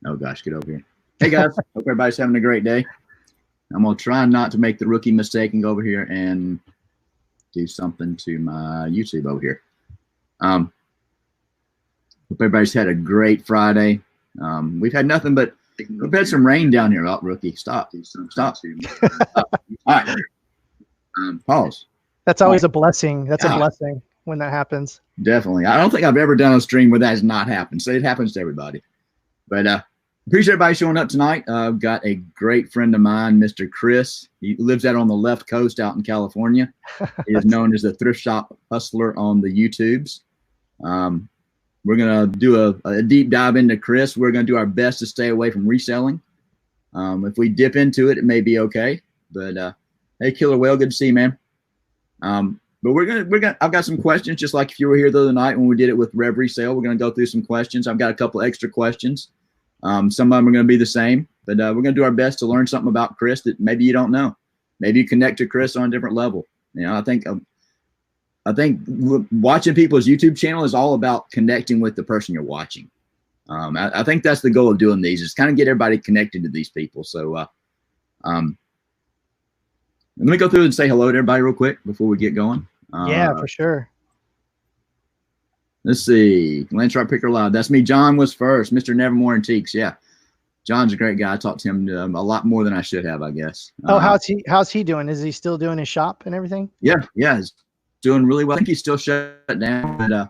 Oh gosh, get over here. Hey guys, hope everybody's having a great day. I'm gonna try not to make the rookie mistake and go over here and do something to my YouTube over here. Hope everybody's had a great Friday. We've had nothing but we've had some rain down here. Oh, rookie, stop. All right. Pause. That's always a blessing. That's a blessing when that happens. Definitely. I don't think I've ever done a stream where that has not happened. So it happens to everybody. But appreciate everybody showing up tonight. I've got a great friend of mine, Mr. Chris. He lives out on the left coast out in California. He is known as the Thrift Shop Hustler on the YouTubes. We're going to do a deep dive into Chris. We're going to do our best to stay away from reselling. If we dip into it, it may be okay. But hey, Killer Whale, good to see you, man. But I've got some questions, just like if you were here the other night when we did it with Rev Resale. We're going to go through some questions. I've got a couple extra questions. Some of them are going to be the same, but we're going to do our best to learn something about Chris that maybe you don't know. Maybe you connect to Chris on a different level. You know, I think watching people's YouTube channel is all about connecting with the person you're watching. I think that's the goal of doing these, is kind of get everybody connected to these people. So let me go through and say hello to everybody real quick before we get going. Yeah, for sure. Let's see. Landshark Picker Live. That's me. John was first. Mr. Nevermore Antiques. Yeah. John's a great guy. I talked to him a lot more than I should have, I guess. Oh, how's he doing? Is he still doing his shop and everything? Yeah. He's doing really well. I think he's still shut down, but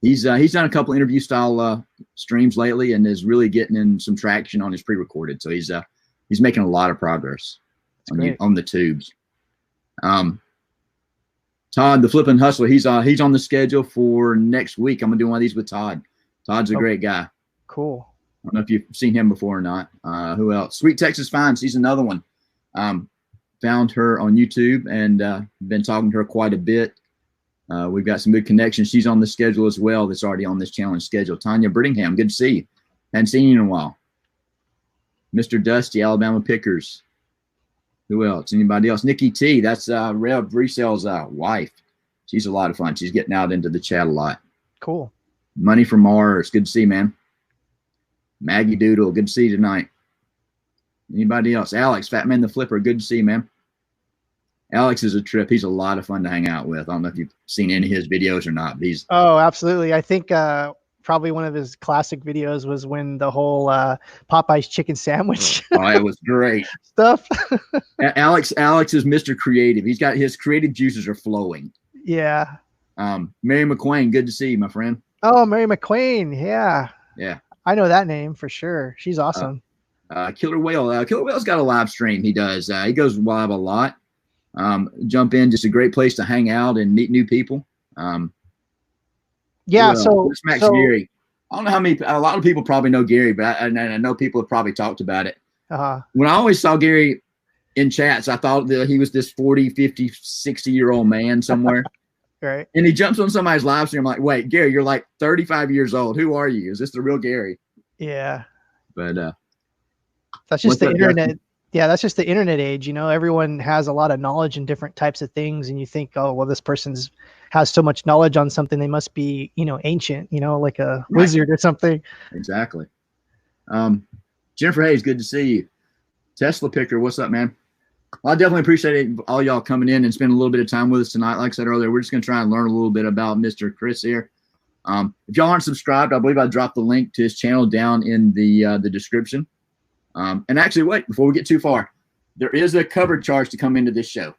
he's done a couple interview style streams lately and is really getting in some traction on his pre-recorded. So he's making a lot of progress on the tubes. Todd, the Flippin' Hustler, he's on the schedule for next week. I'm gonna do one of these with Todd. Todd's a great guy. Cool. I don't know if you've seen him before or not. Who else? Sweet Texas Finds. She's another one. Found her on YouTube and been talking to her quite a bit. We've got some good connections. She's on the schedule as well. That's already on this challenge schedule. Tanya Brittingham, good to see you. Hadn't seen you in a while. Mr. Dusty, Alabama Pickers. Who else? Anybody else? Nikki T. That's Rev Resale's wife. She's a lot of fun. She's getting out into the chat a lot. Cool. Money from Mars. Good to see you, man. Maggie Doodle. Good to see you tonight. Anybody else? Alex, Fat Man the Flipper. Good to see you, man. Alex is a trip. He's a lot of fun to hang out with. I don't know if you've seen any of his videos or not. But oh, absolutely. I think probably one of his classic videos was when the whole Popeye's chicken sandwich. Oh, it was great stuff. Alex is Mr. Creative. He's got his creative juices are flowing. Yeah. Mary McQueen, good to see you, my friend. Oh, Mary McQueen. Yeah. Yeah. I know that name for sure. She's awesome. Killer Whale. Killer Whale's got a live stream. He does. He goes live a lot. Jump in. Just a great place to hang out and meet new people. Yeah, Gary. I don't know how many. A lot of people probably know Gary, but I know people have probably talked about it. When I always saw Gary in chats, I thought that he was this 40, 50, 60-year-old man somewhere. Right. And he jumps on somebody's live stream. I'm like, wait, Gary, you're like 35 years old. Who are you? Is this the real Gary? Yeah. But that's just the internet. Justin? Yeah, that's just the internet age. You know, everyone has a lot of knowledge in different types of things, and you think, oh, well, this person's has so much knowledge on something, they must be, you know, ancient, you know, like a wizard or something. Exactly. Jennifer Hayes, good to see you. Tesla Picker, what's up, man? Well, I definitely appreciate all y'all coming in and spending a little bit of time with us tonight. Like I said earlier, we're just going to try and learn a little bit about Mr. Chris here. If y'all aren't subscribed, I believe I dropped the link to his channel down in the description. And actually, wait, before we get too far, there is a cover charge to come into this show.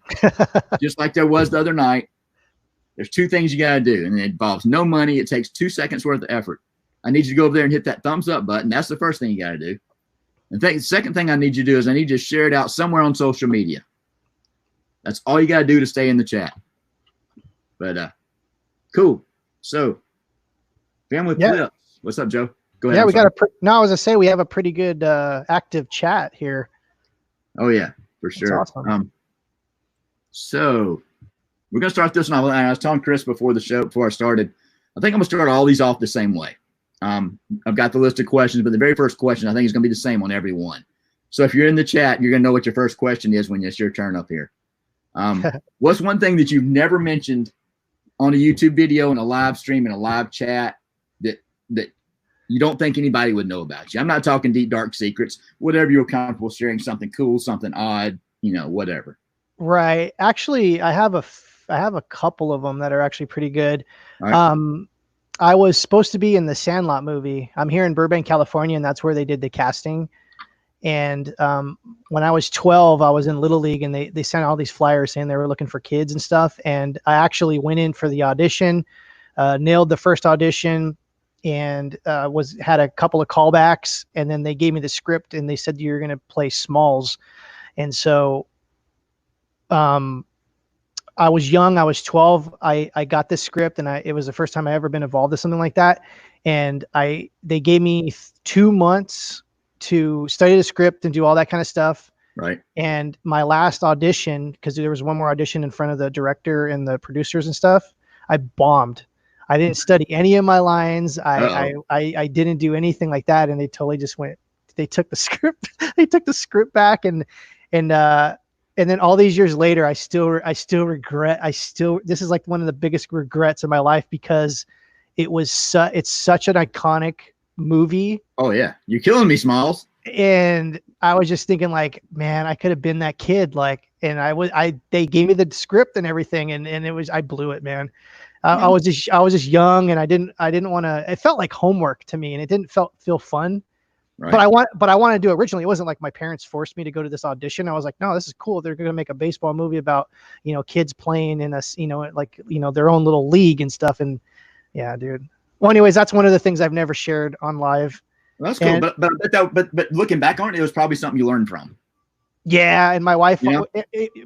Just like there was the other night. There's two things you got to do, and it involves no money. It takes 2 seconds worth of effort. I need you to go over there and hit that thumbs up button. That's the first thing you got to do. And the second thing I need you to do is I need you to share it out somewhere on social media. That's all you got to do to stay in the chat. But cool. So, family clips. What's up, Joe? Go ahead. Yeah, we got I was gonna say we have a pretty good active chat here. Oh yeah, for sure. That's awesome. So we're gonna start this one. I was telling Chris before I started, I think I'm gonna start all these off the same way. I've got the list of questions, but the very first question I think is gonna be the same on every one. So if you're in the chat, you're gonna know what your first question is when it's your turn up here. What's one thing that you've never mentioned on a YouTube video, in a live stream, in a live chat that You don't think anybody would know about you. I'm not talking deep, dark secrets. Whatever you're comfortable sharing, something cool, something odd, whatever. Right. Actually, I have a couple of them that are actually pretty good. Right. I was supposed to be in the Sandlot movie. I'm here in Burbank, California, and that's where they did the casting. And when I was 12, I was in Little League, and they sent all these flyers saying they were looking for kids and stuff. And I actually went in for the audition, nailed the first audition, and had a couple of callbacks. And then they gave me the script, and they said you're going to play Smalls. And so I was young. I was 12. I got this script, and it was the first time I ever been involved in something like that. And they gave me 2 months to study the script and do all that kind of stuff. Right. And my last audition, because there was one more audition in front of the director and the producers and stuff, I bombed. I didn't study any of my lines. I didn't do anything like that. And they totally just they took the script, back, and then all these years later, I still regret. This is like one of the biggest regrets of my life, because it's such an iconic movie. Oh yeah, you're killing me, Smalls. And I was just thinking, like, man, I could have been that kid. Like, and they gave me the script and everything, and I blew it, man. I was just young, and I didn't want to. It felt like homework to me, and it didn't feel fun. Right. But I wanted to do it originally. It wasn't like my parents forced me to go to this audition. I was like, no, this is cool. They're going to make a baseball movie about, kids playing in their own little league and stuff. And yeah, dude. Well, anyways, that's one of the things I've never shared on live. Well, that's cool. But looking back on it, it was probably something you learned from. Yeah. And my wife,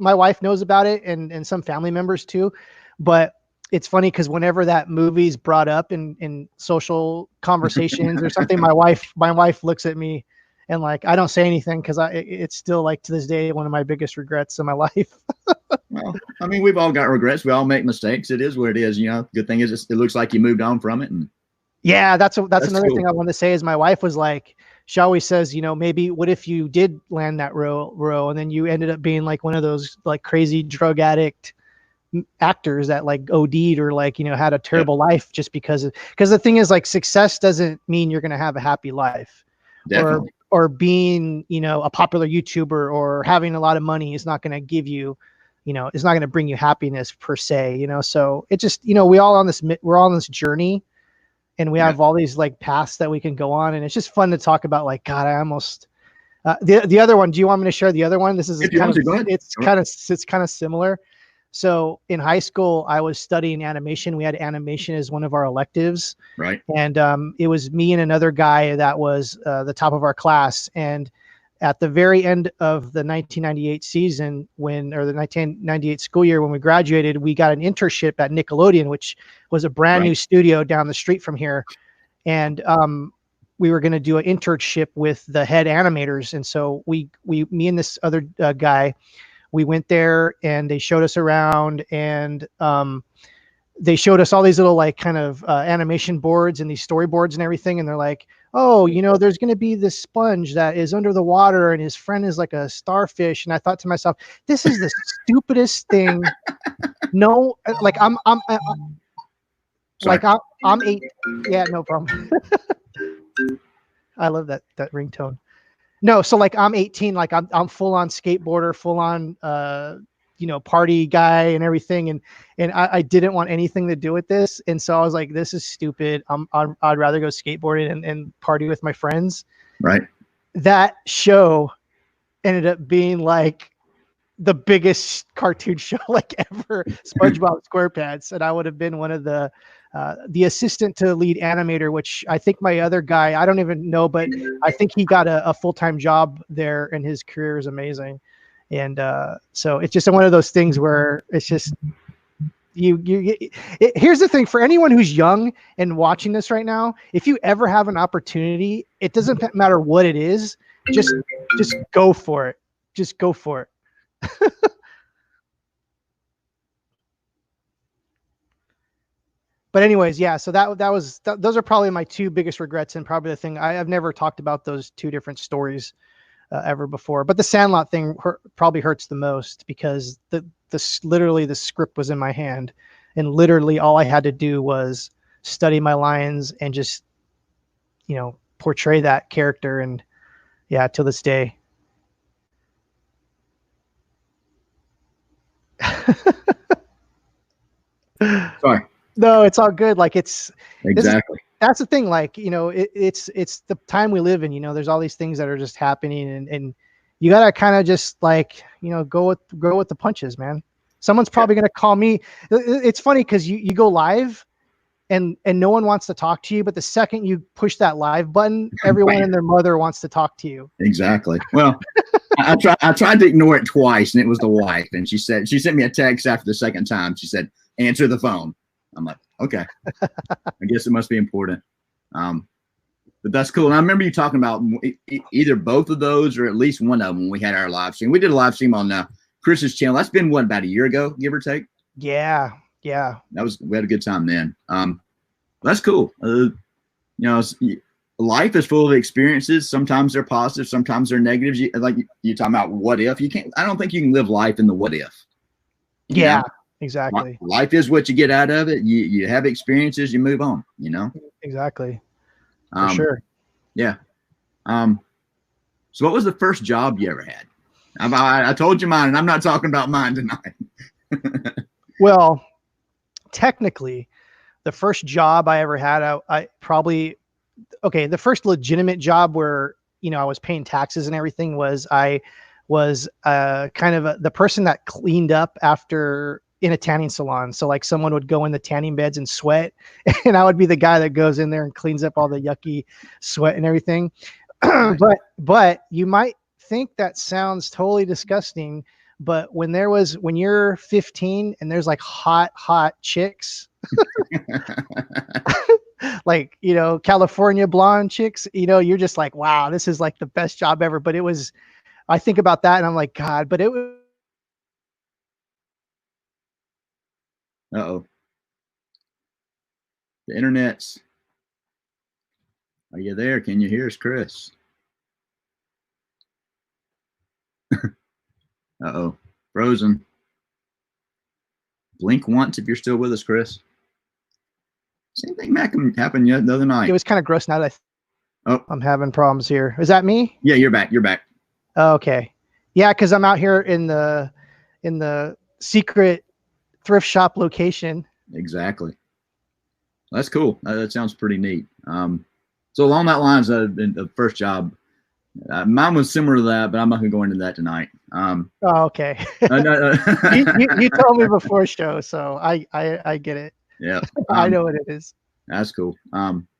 my wife knows about it, and some family members too. But it's funny because whenever that movie's brought up in social conversations or something, my wife looks at me and, like, I don't say anything, because it's still, like, to this day, one of my biggest regrets in my life. Well, I mean, we've all got regrets. We all make mistakes. It is what it is. Good thing is it looks like you moved on from it. And yeah, that's another thing I want to say is my wife was like, she always says, maybe what if you did land that role and then you ended up being like one of those, like, crazy drug addict actors that, like, OD'd or, like, had a terrible life just because the thing is, like, success doesn't mean you're going to have a happy life. Definitely. Or being, a popular YouTuber or having a lot of money is not going to give you, it's not going to bring you happiness per se, so it just, we're all on this journey, and we have all these, like, paths that we can go on. And it's just fun to talk about, like, God, I almost, the other one, do you want me to share the other one? This is it's kind of similar. So in high school, I was studying animation. We had animation as one of our electives. Right. And it was me and another guy that was the top of our class. And at the very end of the 1998 season, or the 1998 school year, when we graduated, we got an internship at Nickelodeon, which was a brand new studio down the street from here. And we were going to do an internship with the head animators. And so me and this other guy, we went there, and they showed us around, and they showed us all these little, like, kind of animation boards and these storyboards and everything. And they're like, oh, there's going to be this sponge that is under the water, and his friend is like a starfish. And I thought to myself, this is the stupidest thing. No, like, I'm 8. Yeah, no problem. I love that ringtone. No, so, like, I'm 18, like, I'm full on skateboarder, full on party guy and everything, and I didn't want anything to do with this, and so I was like, this is stupid. I'd rather go skateboarding and party with my friends. Right. That show ended up being, like, the biggest cartoon show, like, ever, SpongeBob SquarePants, and I would have been one of the assistant to lead animator, which I think my other guy, I don't even know, but I think he got a full-time job there, and his career is amazing. And so it's just one of those things where it's just here's the thing for anyone who's young and watching this right now. If you ever have an opportunity, it doesn't matter what it is, just go for it. Just go for it. But anyways, yeah, so those are probably my 2 biggest regrets, and probably the thing I've never talked about those 2 different stories ever before. But the Sandlot thing probably hurts the most, because literally the script was in my hand, and literally all I had to do was study my lines and just portray that character. And yeah, till this day. Sorry. No, it's all good. Like Exactly. That's the thing. Like, it's the time we live in, there's all these things that are just happening, and you got to kind of just like, go with the punches, man. Someone's probably going to call me. It's funny because you go live and no one wants to talk to you, but the second you push that live button, everyone and their mother wants to talk to you. Exactly. Well, I tried to ignore it twice, and it was the wife, and she sent me a text after the second time. She said, "Answer the phone." I'm like, okay, I guess it must be important. But that's cool. And I remember you talking about either both of those or at least one of them when we had our live stream. We did a live stream on Chris's channel. That's been about a year ago, give or take. Yeah. We had a good time then. That's cool. Life is full of experiences. Sometimes they're positive, sometimes they're negatives. Like you're talking about what if. I don't think you can live life in the what if. Yeah, exactly. Life is what you get out of it. You have experiences, you move on, Exactly. For sure. Yeah. So what was the first job you ever had? I told you mine, and I'm not talking about mine tonight. Well, technically, the first job I ever had, the first legitimate job where, I was paying taxes and everything was I was kind of the person that cleaned up after in a tanning salon. So like someone would go in the tanning beds and sweat, and I would be the guy that goes in there and cleans up all the yucky sweat and everything. But you might think that sounds totally disgusting, but when you're 15 and there's like hot chicks, like, California blonde chicks, you're just like, wow, this is like the best job ever. But I think about that and I'm like, God, but it was. Uh-oh. The internet's. Are you there? Can you hear us, Chris? Uh-oh. Frozen. Blink once if you're still with us, Chris. Same thing happened the other night. It was kind of gross now that I'm having problems here. Is that me? Yeah, you're back. You're back. Oh, okay. Yeah, because I'm out here in the secret thrift shop location. Exactly. That's cool. That sounds pretty neat. So along that lines, the first job, mine was similar to that, but I'm not going to go into that tonight. Okay. You told me before show, so I get it. Yeah. I know what it is. That's cool.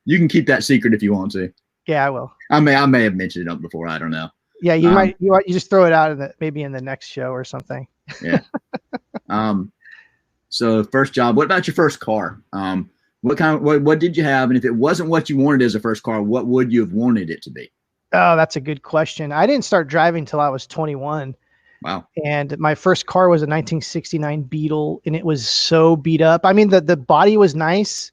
You can keep that secret if you want to. Yeah, I will. I may have mentioned it before. I don't know. Yeah, you just throw it out maybe in the next show or something. Yeah. So first job. What about your first car? What did you have? And if it wasn't what you wanted as a first car, what would you have wanted it to be? Oh, that's a good question. I didn't start driving till I was 21. Wow. And my first car was a 1969 Beetle, and it was so beat up. I mean, the body was nice,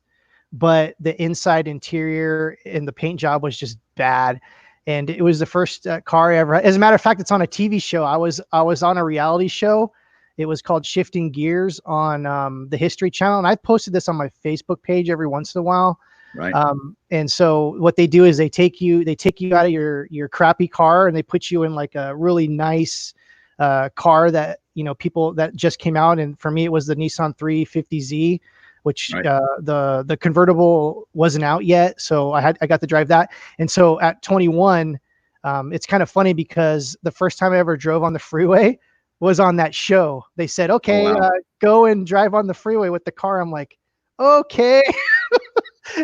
but the inside interior and the paint job was just bad. And it was the first car I ever had. As a matter of fact, it's on a TV show. I was on a reality show. It was called Shifting Gears on the History Channel. And I posted this on my Facebook page every once in a while. Right. And so what they do is they take you out of your crappy car and they put you in like a really nice car that, people that just came out. And for me, it was the Nissan 350Z, which right. The convertible wasn't out yet. So I got to drive that. And so at 21, it's kind of funny because the first time I ever drove on the freeway was on that show. They said, okay, wow. Go and drive on the freeway with the car. I'm like, okay.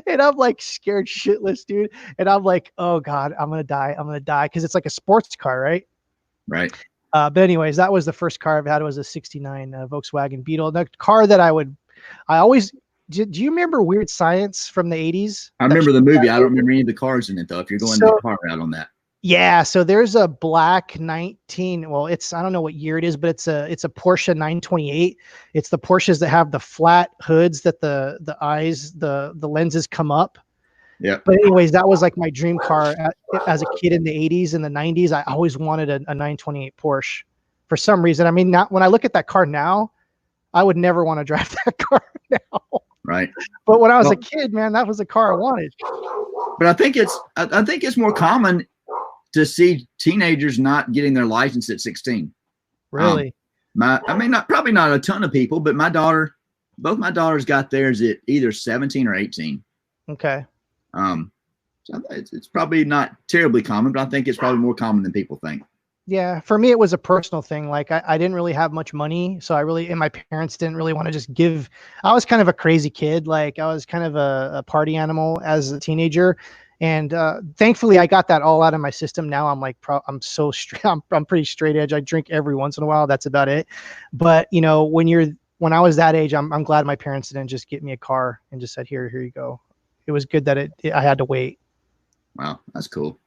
And I'm like scared shitless, dude. And I'm like, oh God, I'm going to die. Cause it's like a sports car. Right. Right. But anyways, that was the first car I've had. It was a 69 Volkswagen Beetle. The car that do you remember Weird Science from the 80s? I remember the movie. I don't remember any of the cars in it though. If you're going the car out on that. Yeah. So there's a black 19. Well, I don't know what year it is, but it's a Porsche 928. It's the Porsches that have the flat hoods that the eyes, the lenses come up. Yeah. But anyways, that was like my dream car as a kid in the 80s and the 90s. I always wanted a 928 Porsche for some reason. I mean, when I look at that car now, I would never want to drive that car now. Right. But when I was a kid, man, that was the car I wanted. But I think it's more common to see teenagers not getting their license at 16. Really? Probably not a ton of people, but both my daughters got theirs at either 17 or 18. Okay. So it's probably not terribly common, but I think it's probably more common than people think. Yeah, for me, it was a personal thing. Like I didn't really have much money, so and my parents didn't really want to just give. I was kind of a crazy kid. Like I was kind of a party animal as a teenager, and thankfully I got that all out of my system. Now I'm like, I'm so straight. I'm pretty straight edge. I drink every once in a while. That's about it. But you know, when I was that age, I'm glad my parents didn't just get me a car and just said, here you go. It was good that I had to wait. Wow, that's cool.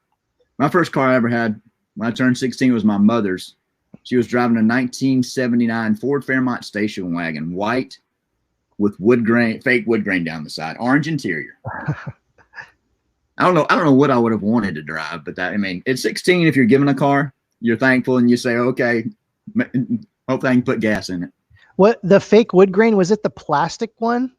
My first car I ever had when I turned 16 was my mother's. She was driving a 1979 Ford Fairmont station wagon, white, with fake wood grain down the side, orange interior. I don't know what I would have wanted to drive, but at 16, if you're given a car, you're thankful and you say, okay, hopefully I can put gas in it. What, the fake wood grain, was it the plastic one?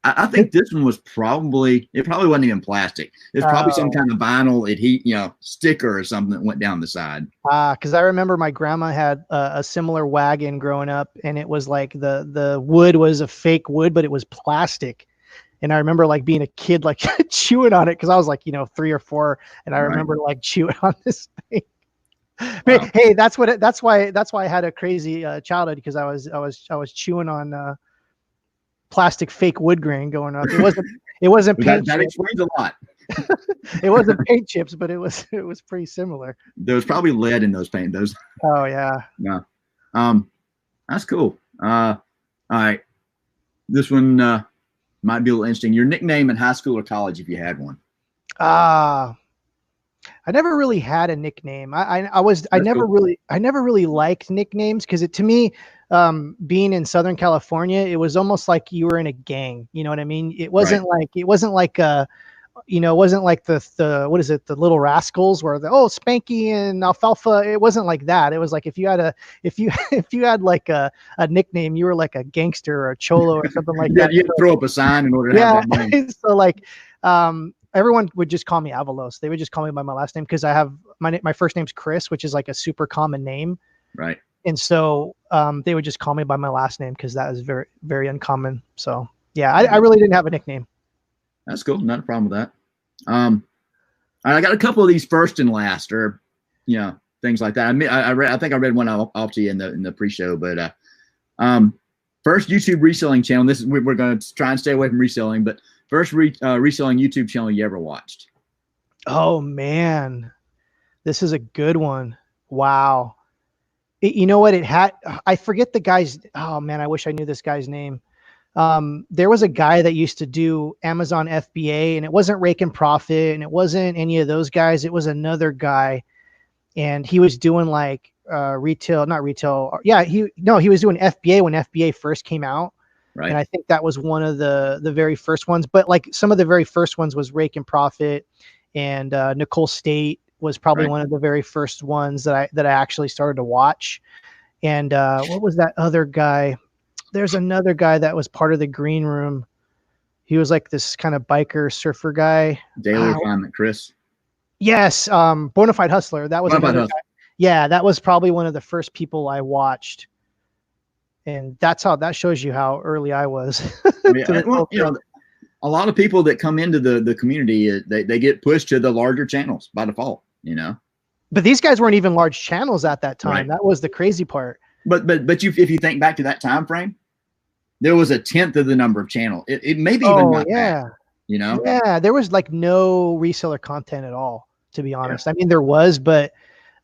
I think this one was it probably wasn't even plastic. It's probably some kind of vinyl sticker or something that went down the side. Because I remember my grandma had a similar wagon growing up, and it was like the wood was a fake wood, but it was plastic. And I remember like being a kid, like chewing on it because I was like 3 or 4, and I remember like chewing on this thing. Wow. Hey, that's why I had a crazy childhood, because I was chewing on plastic fake wood grain going up. It wasn't paint. That explains a lot. It wasn't paint chips, but it was pretty similar. There was probably lead in those paint. Oh yeah. No. That's cool. All right. This one might be a little interesting. Your nickname in high school or college, if you had one. I never really had a nickname. I never really liked nicknames, because to me, being in Southern California, it was almost like you were in a gang. You know what I mean? It wasn't like the what is it, the Little Rascals, where Spanky and Alfalfa. It wasn't like that. It was like if you had like a nickname, you were like a gangster or a cholo or something like that. You had to throw up a sign in order to have that name. So like everyone would just call me Avalos. They would just call me by my last name, because I have my first name's Chris, which is like a super common name. Right. And so they would just call me by my last name, because that is very, very uncommon. So yeah, I really didn't have a nickname. That's cool. Not a problem with that. I got a couple of these first and last, or things like that. I think I read one off to you in the pre-show, but first YouTube reselling channel. We're going to try and stay away from reselling, but first reselling YouTube channel you ever watched. Oh man, this is a good one. Wow. You know what it had? I forget the guy's. Oh man, I wish I knew this guy's name. There was a guy that used to do Amazon FBA, and it wasn't Rake and Profit, and it wasn't any of those guys. It was another guy, and he was doing like retail, not retail. Yeah, he was doing FBA when FBA first came out. Right. And I think that was one of the very first ones. But like some of the very first ones was Rake and Profit, and Nicole State was probably one of the very first ones that I actually started to watch. And what was that other guy? There's another guy that was part of the green room. He was like this kind of biker surfer guy. Daily Refinement, Chris. Yes. Bonafide Hustler. That was another guy. Yeah, that was probably one of the first people I watched. And that shows you how early I was. A lot of people that come into the community, they get pushed to the larger channels by default, But these guys weren't even large channels at that time. Right. That was the crazy part. But if you think back to that time frame, there was a 10th of the number of channels. It maybe even not that, Yeah, there was like no reseller content at all, to be honest. Yeah. I mean, there was, but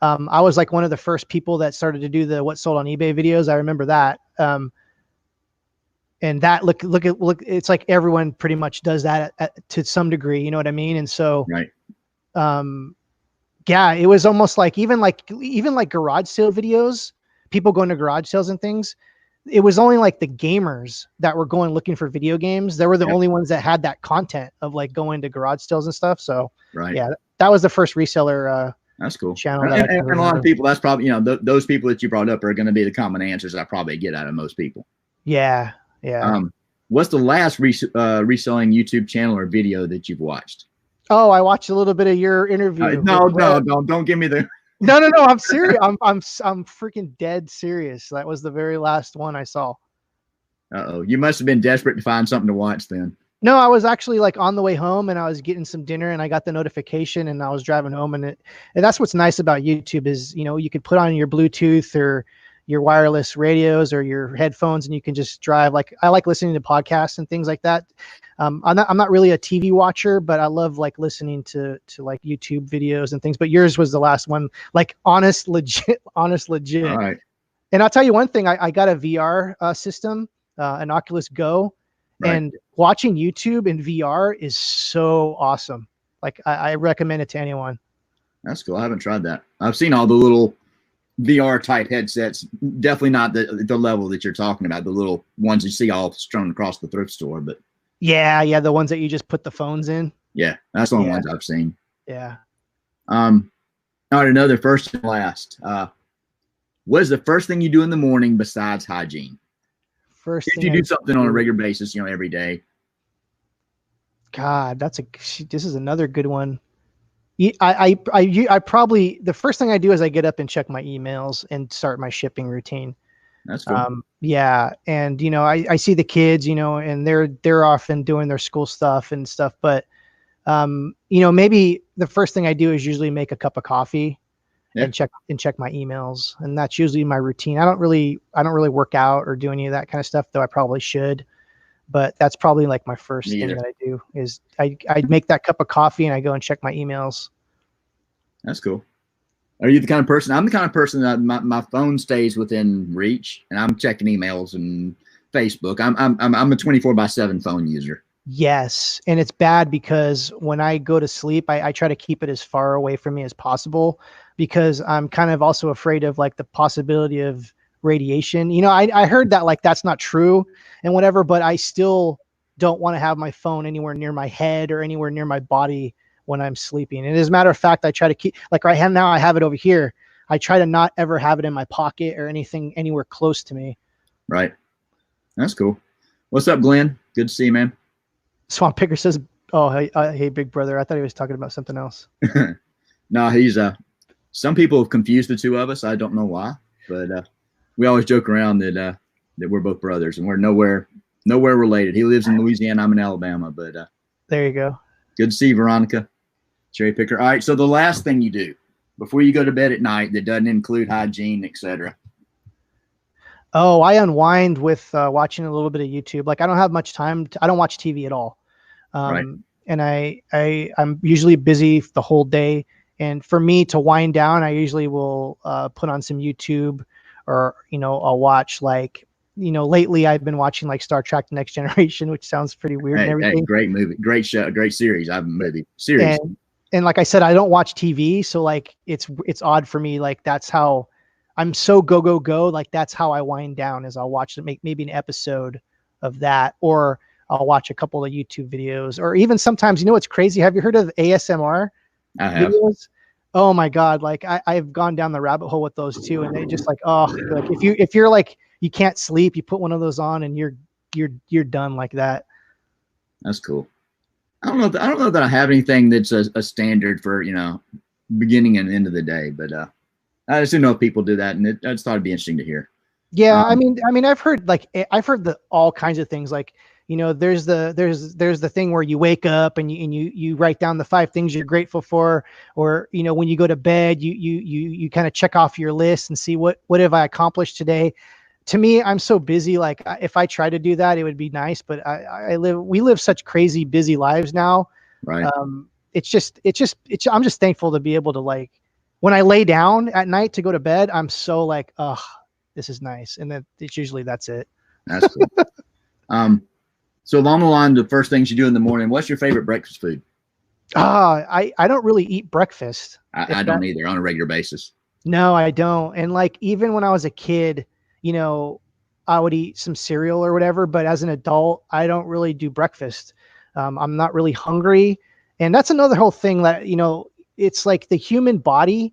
I was like one of the first people that started to do the what sold on eBay videos. I remember that. And that look, it's like everyone pretty much does that to some degree, you know what I mean? And so, right. Yeah, it was almost like even like garage sale videos, people going to garage sales and things. It was only like the gamers that were going looking for video games. They were the only ones that had that content of like going to garage sales and stuff. So yeah, that was the first reseller. That's cool. Channel. And a lot of people, that's probably, those people that you brought up are going to be the common answers I probably get out of most people. Yeah. Yeah. What's the last reselling YouTube channel or video that you've watched? Oh, I watched a little bit of your interview. No, don't give me the. No, I'm serious. I'm freaking dead serious. That was the very last one I saw. Uh-oh, you must have been desperate to find something to watch then. No, I was actually like on the way home and I was getting some dinner and I got the notification and I was driving home and that's what's nice about YouTube is, you know, you could put on your Bluetooth or your wireless radios or your headphones and you can just drive. Like I like listening to podcasts and things like that. I'm not really a TV watcher, but I love like listening to like YouTube videos and things. But yours was the last one, like honest, legit. All right. And I'll tell you one thing, I got a VR system, an Oculus Go. Right. And watching YouTube in VR is so awesome. Like I recommend it to anyone. That's cool. I haven't tried that. I've seen all the little VR type headsets. Definitely not the level that you're talking about. The little ones you see all strewn across the thrift store. But yeah, the ones that you just put the phones in. Yeah, that's the only ones I've seen. Yeah. All right, another first and last. What is the first thing you do in the morning besides hygiene? If you do something on a regular basis, you know, every day. God, this is another good one. I probably, the first thing I do is I get up and check my emails and start my shipping routine. That's cool. Yeah. And, you know, I see the kids, you know, and they're often doing their school stuff and stuff, but, you know, maybe the first thing I do is usually make a cup of coffee. Yeah. and check my emails. And that's usually my routine. I don't really work out or do any of that kind of stuff, though I probably should, but that's probably like my first thing that I do is I make that cup of coffee and I go and check my emails. That's cool. Are you the kind of person? I'm the kind of person that my phone stays within reach and I'm checking emails and Facebook. I'm a 24/7 phone user. Yes. And it's bad because when I go to sleep, I try to keep it as far away from me as possible because I'm kind of also afraid of like the possibility of radiation. You know, I heard that like that's not true and whatever, but I still don't want to have my phone anywhere near my head or anywhere near my body when I'm sleeping. And as a matter of fact, I try to keep, like right now I have it over here. I try to not ever have it in my pocket or anything anywhere close to me. Right. That's cool. What's up, Glenn? Good to see you, man. Swamp Picker says, oh, hey, big brother. I thought he was talking about something else. No, he's some people have confused the two of us. I don't know why, but we always joke around that we're both brothers and we're nowhere related. He lives in Louisiana. I'm in Alabama, but there you go. Good to see you, Veronica. Cherry Picker. All right. So the last thing you do before you go to bed at night that doesn't include hygiene, etc. Oh, I unwind with watching a little bit of YouTube. Like I don't have much time. I don't watch TV at all. Right. And I'm usually busy the whole day. And for me to wind down, I usually will put on some YouTube or, you know, I'll watch like, you know, lately I've been watching like Star Trek: The Next Generation, which sounds pretty weird and everything. Hey, great movie, great show, great series. Series. And like I said, I don't watch TV. So like, it's odd for me. Like that's how I'm so go. Like that's how I wind down is I'll watch maybe an episode of that, or I'll watch a couple of YouTube videos, or even sometimes, you know, what's crazy. Have you heard of ASMR videos? Oh my God. Like I've gone down the rabbit hole with those too. And they just like, oh, like if you're like, you can't sleep, you put one of those on and you're done like that. That's cool. I don't know that I have anything that's a standard for, you know, beginning and end of the day, but I just didn't know if people do that, and I just thought it'd be interesting to hear. Yeah, I mean, I've heard all kinds of things. Like, you know, there's the thing where you wake up and you write down the 5 things you're grateful for, or you know, when you go to bed, you kind of check off your list and see what have I accomplished today. To me, I'm so busy. Like if I try to do that, it would be nice, but we live such crazy busy lives now. Right. I'm just thankful to be able to, like, when I lay down at night to go to bed, I'm so like, oh, this is nice. And then that's it. That's cool. So along the line, the first things you do in the morning, what's your favorite breakfast food? I don't really eat breakfast. I don't either on a regular basis. No, I don't. And like, even when I was a kid, you know, I would eat some cereal or whatever, but as an adult, I don't really do breakfast. I'm not really hungry. And that's another whole thing that, you know, it's like the human body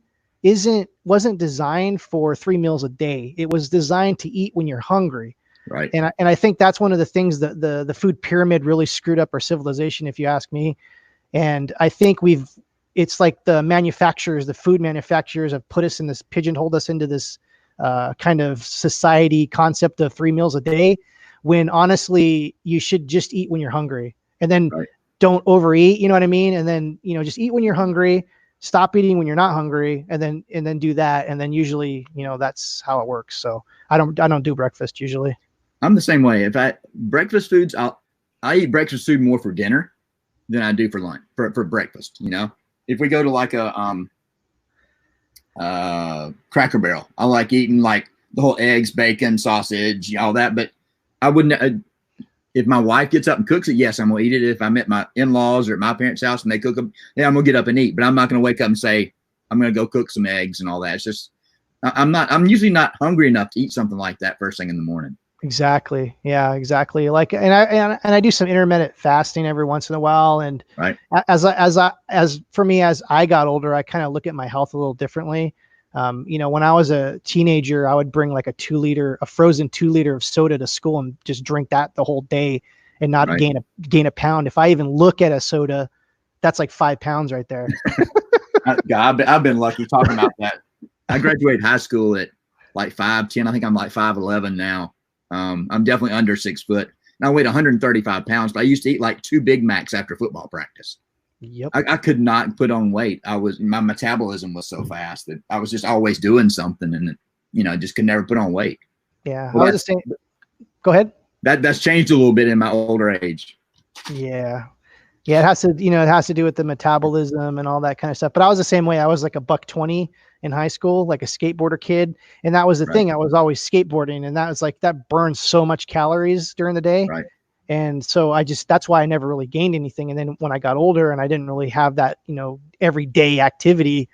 wasn't designed for 3 meals a day. It was designed to eat when you're hungry. Right. And I think that's one of the things that the food pyramid really screwed up our civilization, if you ask me. And I think it's like the food manufacturers have put us in this, pigeonholed us into this kind of society concept of 3 meals a day, when honestly you should just eat when you're hungry, and then don't overeat. You know what I mean? And then, just eat when you're hungry, stop eating when you're not hungry, and then do that. And then usually, that's how it works. So I don't do breakfast usually. I'm the same way. Breakfast foods, I eat breakfast food more for dinner than I do for lunch, for breakfast. If we go to like a Cracker Barrel, I like eating like the whole eggs, bacon, sausage, all that. But I wouldn't, if my wife gets up and cooks it, yes, I'm gonna eat it. If I'm at my in-laws or at my parents' house and they cook them, yeah, I'm gonna get up and eat. But I'm not gonna wake up and say I'm gonna go cook some eggs and all that. It's just, I'm usually not hungry enough to eat something like that first thing in the morning. Exactly. Yeah, exactly. Like, and I do some intermittent fasting every once in a while. And as for me, as I got older, I kind of look at my health a little differently. When I was a teenager, I would bring like a frozen 2 liter of soda to school and just drink that the whole day and not gain a pound. If I even look at a soda, that's like 5 pounds right there. I've been lucky talking about that. I graduated high school at like 5'10". I think I'm like 5'11" now. I'm definitely under 6 foot. And I weighed 135 pounds, but I used to eat like 2 Big Macs after football practice. Yep. I could not put on weight. My metabolism was so fast that I was just always doing something, and just could never put on weight. Yeah. Well, I was just saying, go ahead. That's changed a little bit in my older age. Yeah. Yeah. It has to do with the metabolism and all that kind of stuff. But I was the same way. I was like a $120 in high school, like a skateboarder kid. And that was the thing. I was always skateboarding, and that was like, that burns so much calories during the day. Right. And so that's why I never really gained anything. And then when I got older and I didn't really have that, everyday activity,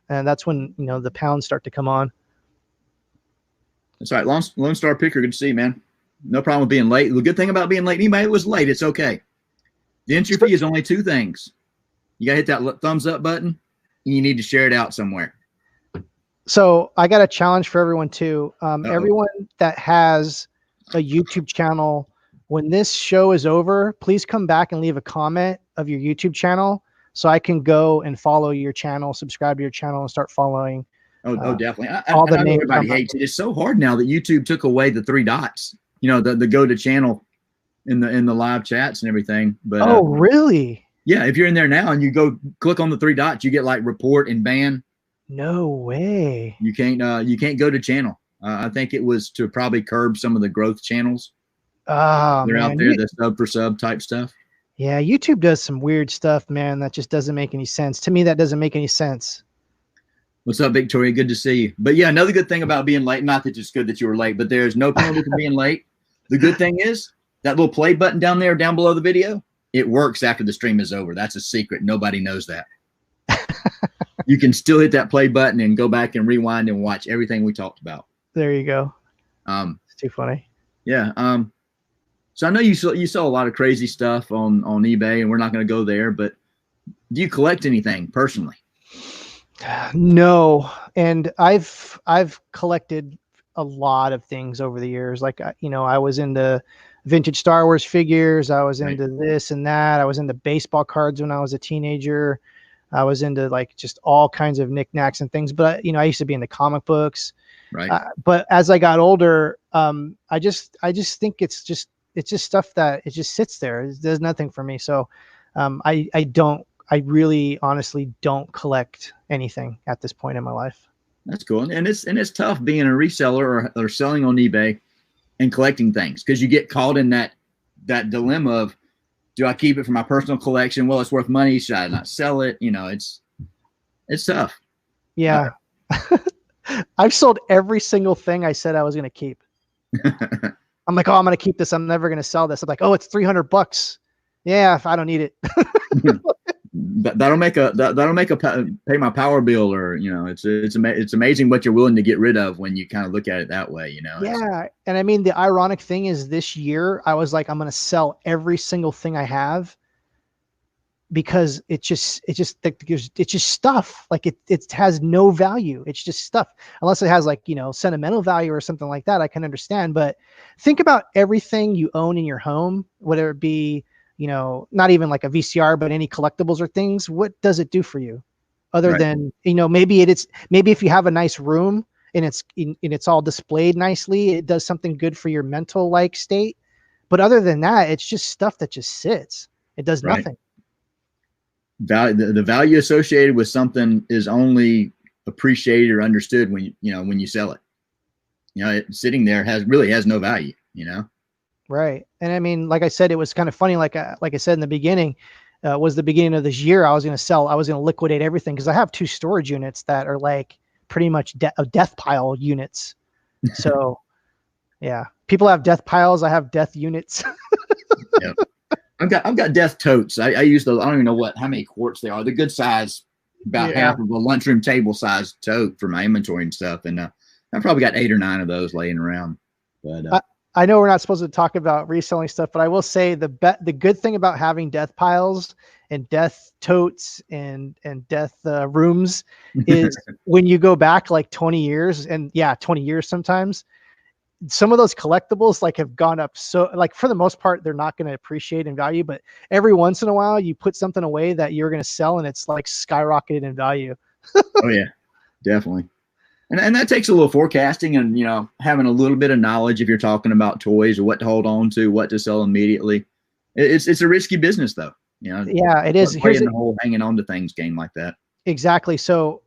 and that's when, the pounds start to come on. That's right. Lone Star Picker, good to see you, man. No problem with being late. The good thing about being late, anybody that was late, it's okay. The entry fee is only 2 things. You got to hit that thumbs up button, and you need to share it out somewhere. So I got a challenge for everyone too. Everyone that has a YouTube channel, when this show is over, please come back and leave a comment of your YouTube channel so I can go and follow your channel, subscribe to your channel, and start following. Definitely. I know everybody hates it. It's so hard now that YouTube took away the 3 dots, the go to channel in the live chats and everything. But really? Yeah. If you're in there now and you go click on the 3 dots, you get like report and ban. No way. You can't go to channel. I think it was to probably curb some of the growth channels. They're out there, the sub for sub type stuff. Yeah, YouTube does some weird stuff, man. That just doesn't make any sense. To me, that doesn't make any sense. What's up, Victoria? Good to see you. But yeah, another good thing about being late, not that it's good that you were late, but there's no penalty for being late. The good thing is that little play button down below the video, it works after the stream is over. That's a secret. Nobody knows that. You can still hit that play button and go back and rewind and watch everything we talked about. There you go. It's too funny. Yeah. So I know you saw a lot of crazy stuff on eBay, and we're not going to go there, but do you collect anything personally? No. And I've collected a lot of things over the years. Like, I was into vintage Star Wars figures. I was into this and that. I was into baseball cards when I was a teenager. I was into like just all kinds of knickknacks and things, but I used to be into comic books. Right. But as I got older, I just think it's just stuff that it just sits there. It does nothing for me. So, I really honestly don't collect anything at this point in my life. That's cool. And it's tough being a reseller or selling on eBay and collecting things, because you get caught in that dilemma of, do I keep it for my personal collection? Well, it's worth money. Should I not sell it? It's tough. Yeah. I've sold every single thing I said I was going to keep. I'm like, I'm going to keep this. I'm never going to sell this. I'm like, it's $300. Yeah. If I don't need it. that'll make pay my power bill, or it's amazing what you're willing to get rid of when you kind of look at it that way. Yeah. And I mean, the ironic thing is, this year I was like, I'm going to sell every single thing I have, because it's just stuff. Like it has no value. It's just stuff, unless it has like, sentimental value or something like that. I can understand, but think about everything you own in your home, whether it be, not even like a VCR, but any collectibles or things. What does it do for you other Right. than, maybe maybe if you have a nice room and it's all displayed nicely, it does something good for your mental like state. But other than that, it's just stuff that just sits. It does Right. nothing. The value associated with something is only appreciated or understood when when you sell it. Sitting there really has no value. Right. And I mean, like I said, it was kind of funny. Like I said in the beginning, was the beginning of this year. I was going to liquidate everything because I have 2 storage units that are like pretty much death pile units. So yeah, people have death piles. I have death units. Yeah. I've got death totes. I use those. I don't even know how many quarts they are. They're good size, about half of a lunchroom table size tote for my inventory and stuff. And I've probably got 8 or 9 of those laying around. But I know we're not supposed to talk about reselling stuff, but I will say the good thing about having death piles and death totes and death rooms is when you go back like 20 years, and 20 years sometimes, some of those collectibles like have gone up. So like for the most part, they're not going to appreciate in value, but every once in a while you put something away that you're going to sell and it's like skyrocketed in value. Oh yeah, definitely. And that takes a little forecasting and, having a little bit of knowledge if you're talking about toys or what to hold on to, what to sell immediately. It's a risky business though. Yeah, it is. Here's the whole hanging on to things game like that. Exactly. So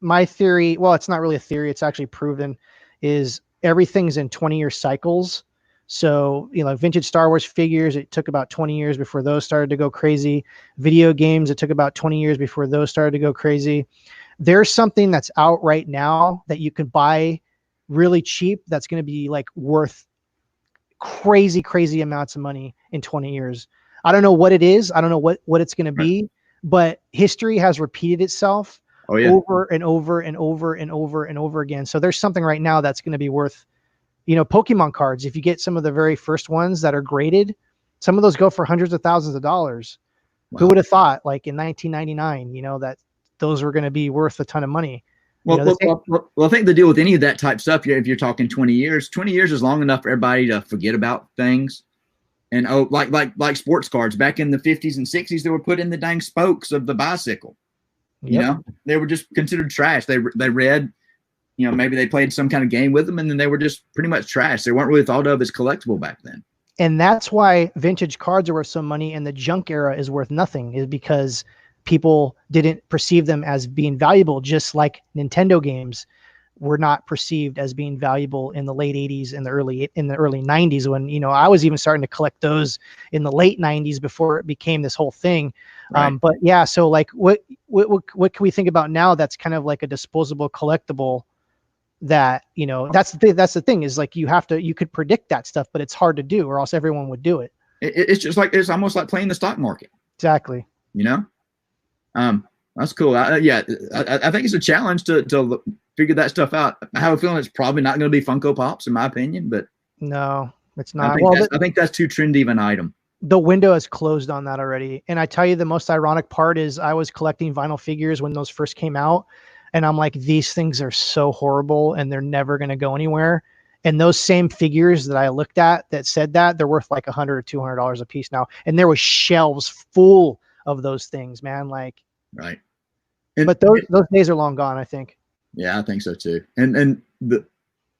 my theory, well, it's not really a theory, it's actually proven, is everything's in 20-year cycles. So, vintage Star Wars figures, it took about 20 years before those started to go crazy. Video games, it took about 20 years before those started to go crazy. There's something that's out right now that you can buy really cheap that's going to be like worth crazy amounts of money in 20 years. I don't know what it is. I don't know what it's going to be, but history has repeated itself over and over and over and over and over again. So there's something right now that's going to be worth, Pokemon cards. If you get some of the very first ones that are graded, some of those go for hundreds of thousands of dollars. Wow. Who would have thought, like in 1999, that those were going to be worth a ton of money? Well, I think the deal with any of that type stuff, if you're talking 20 years is long enough for everybody to forget about things. And like sports cards back in the 50s and 60s, they were put in the dang spokes of the bicycle. Yep. They were just considered trash. They read, maybe they played some kind of game with them, and then they were just pretty much trash. They weren't really thought of as collectible back then. And that's why vintage cards are worth some money and the junk era is worth nothing, is because people didn't perceive them as being valuable, just like Nintendo games were not perceived as being valuable in the late 80s and the early 90s, when I was even starting to collect those in the late 90s before it became this whole thing. Right. But yeah, so like what can we think about now that's kind of like a disposable collectible that, that's the thing is like you could predict that stuff, but it's hard to do, or else everyone would do it. It's almost like playing the stock market. Exactly. That's cool. I think it's a challenge to figure that stuff out. I have a feeling it's probably not going to be Funko Pops, in my opinion, but no, it's not. I think that's too trendy of an item. The window is closed on that already. And I tell you, the most ironic part is I was collecting vinyl figures when those first came out, and I'm like, these things are so horrible and they're never going to go anywhere. And those same figures that I looked at that said that, they're worth like $100 or $200 a piece now. And there was shelves full of those things, man. Like, right. But those days are long gone, I think. Yeah, I think so too. And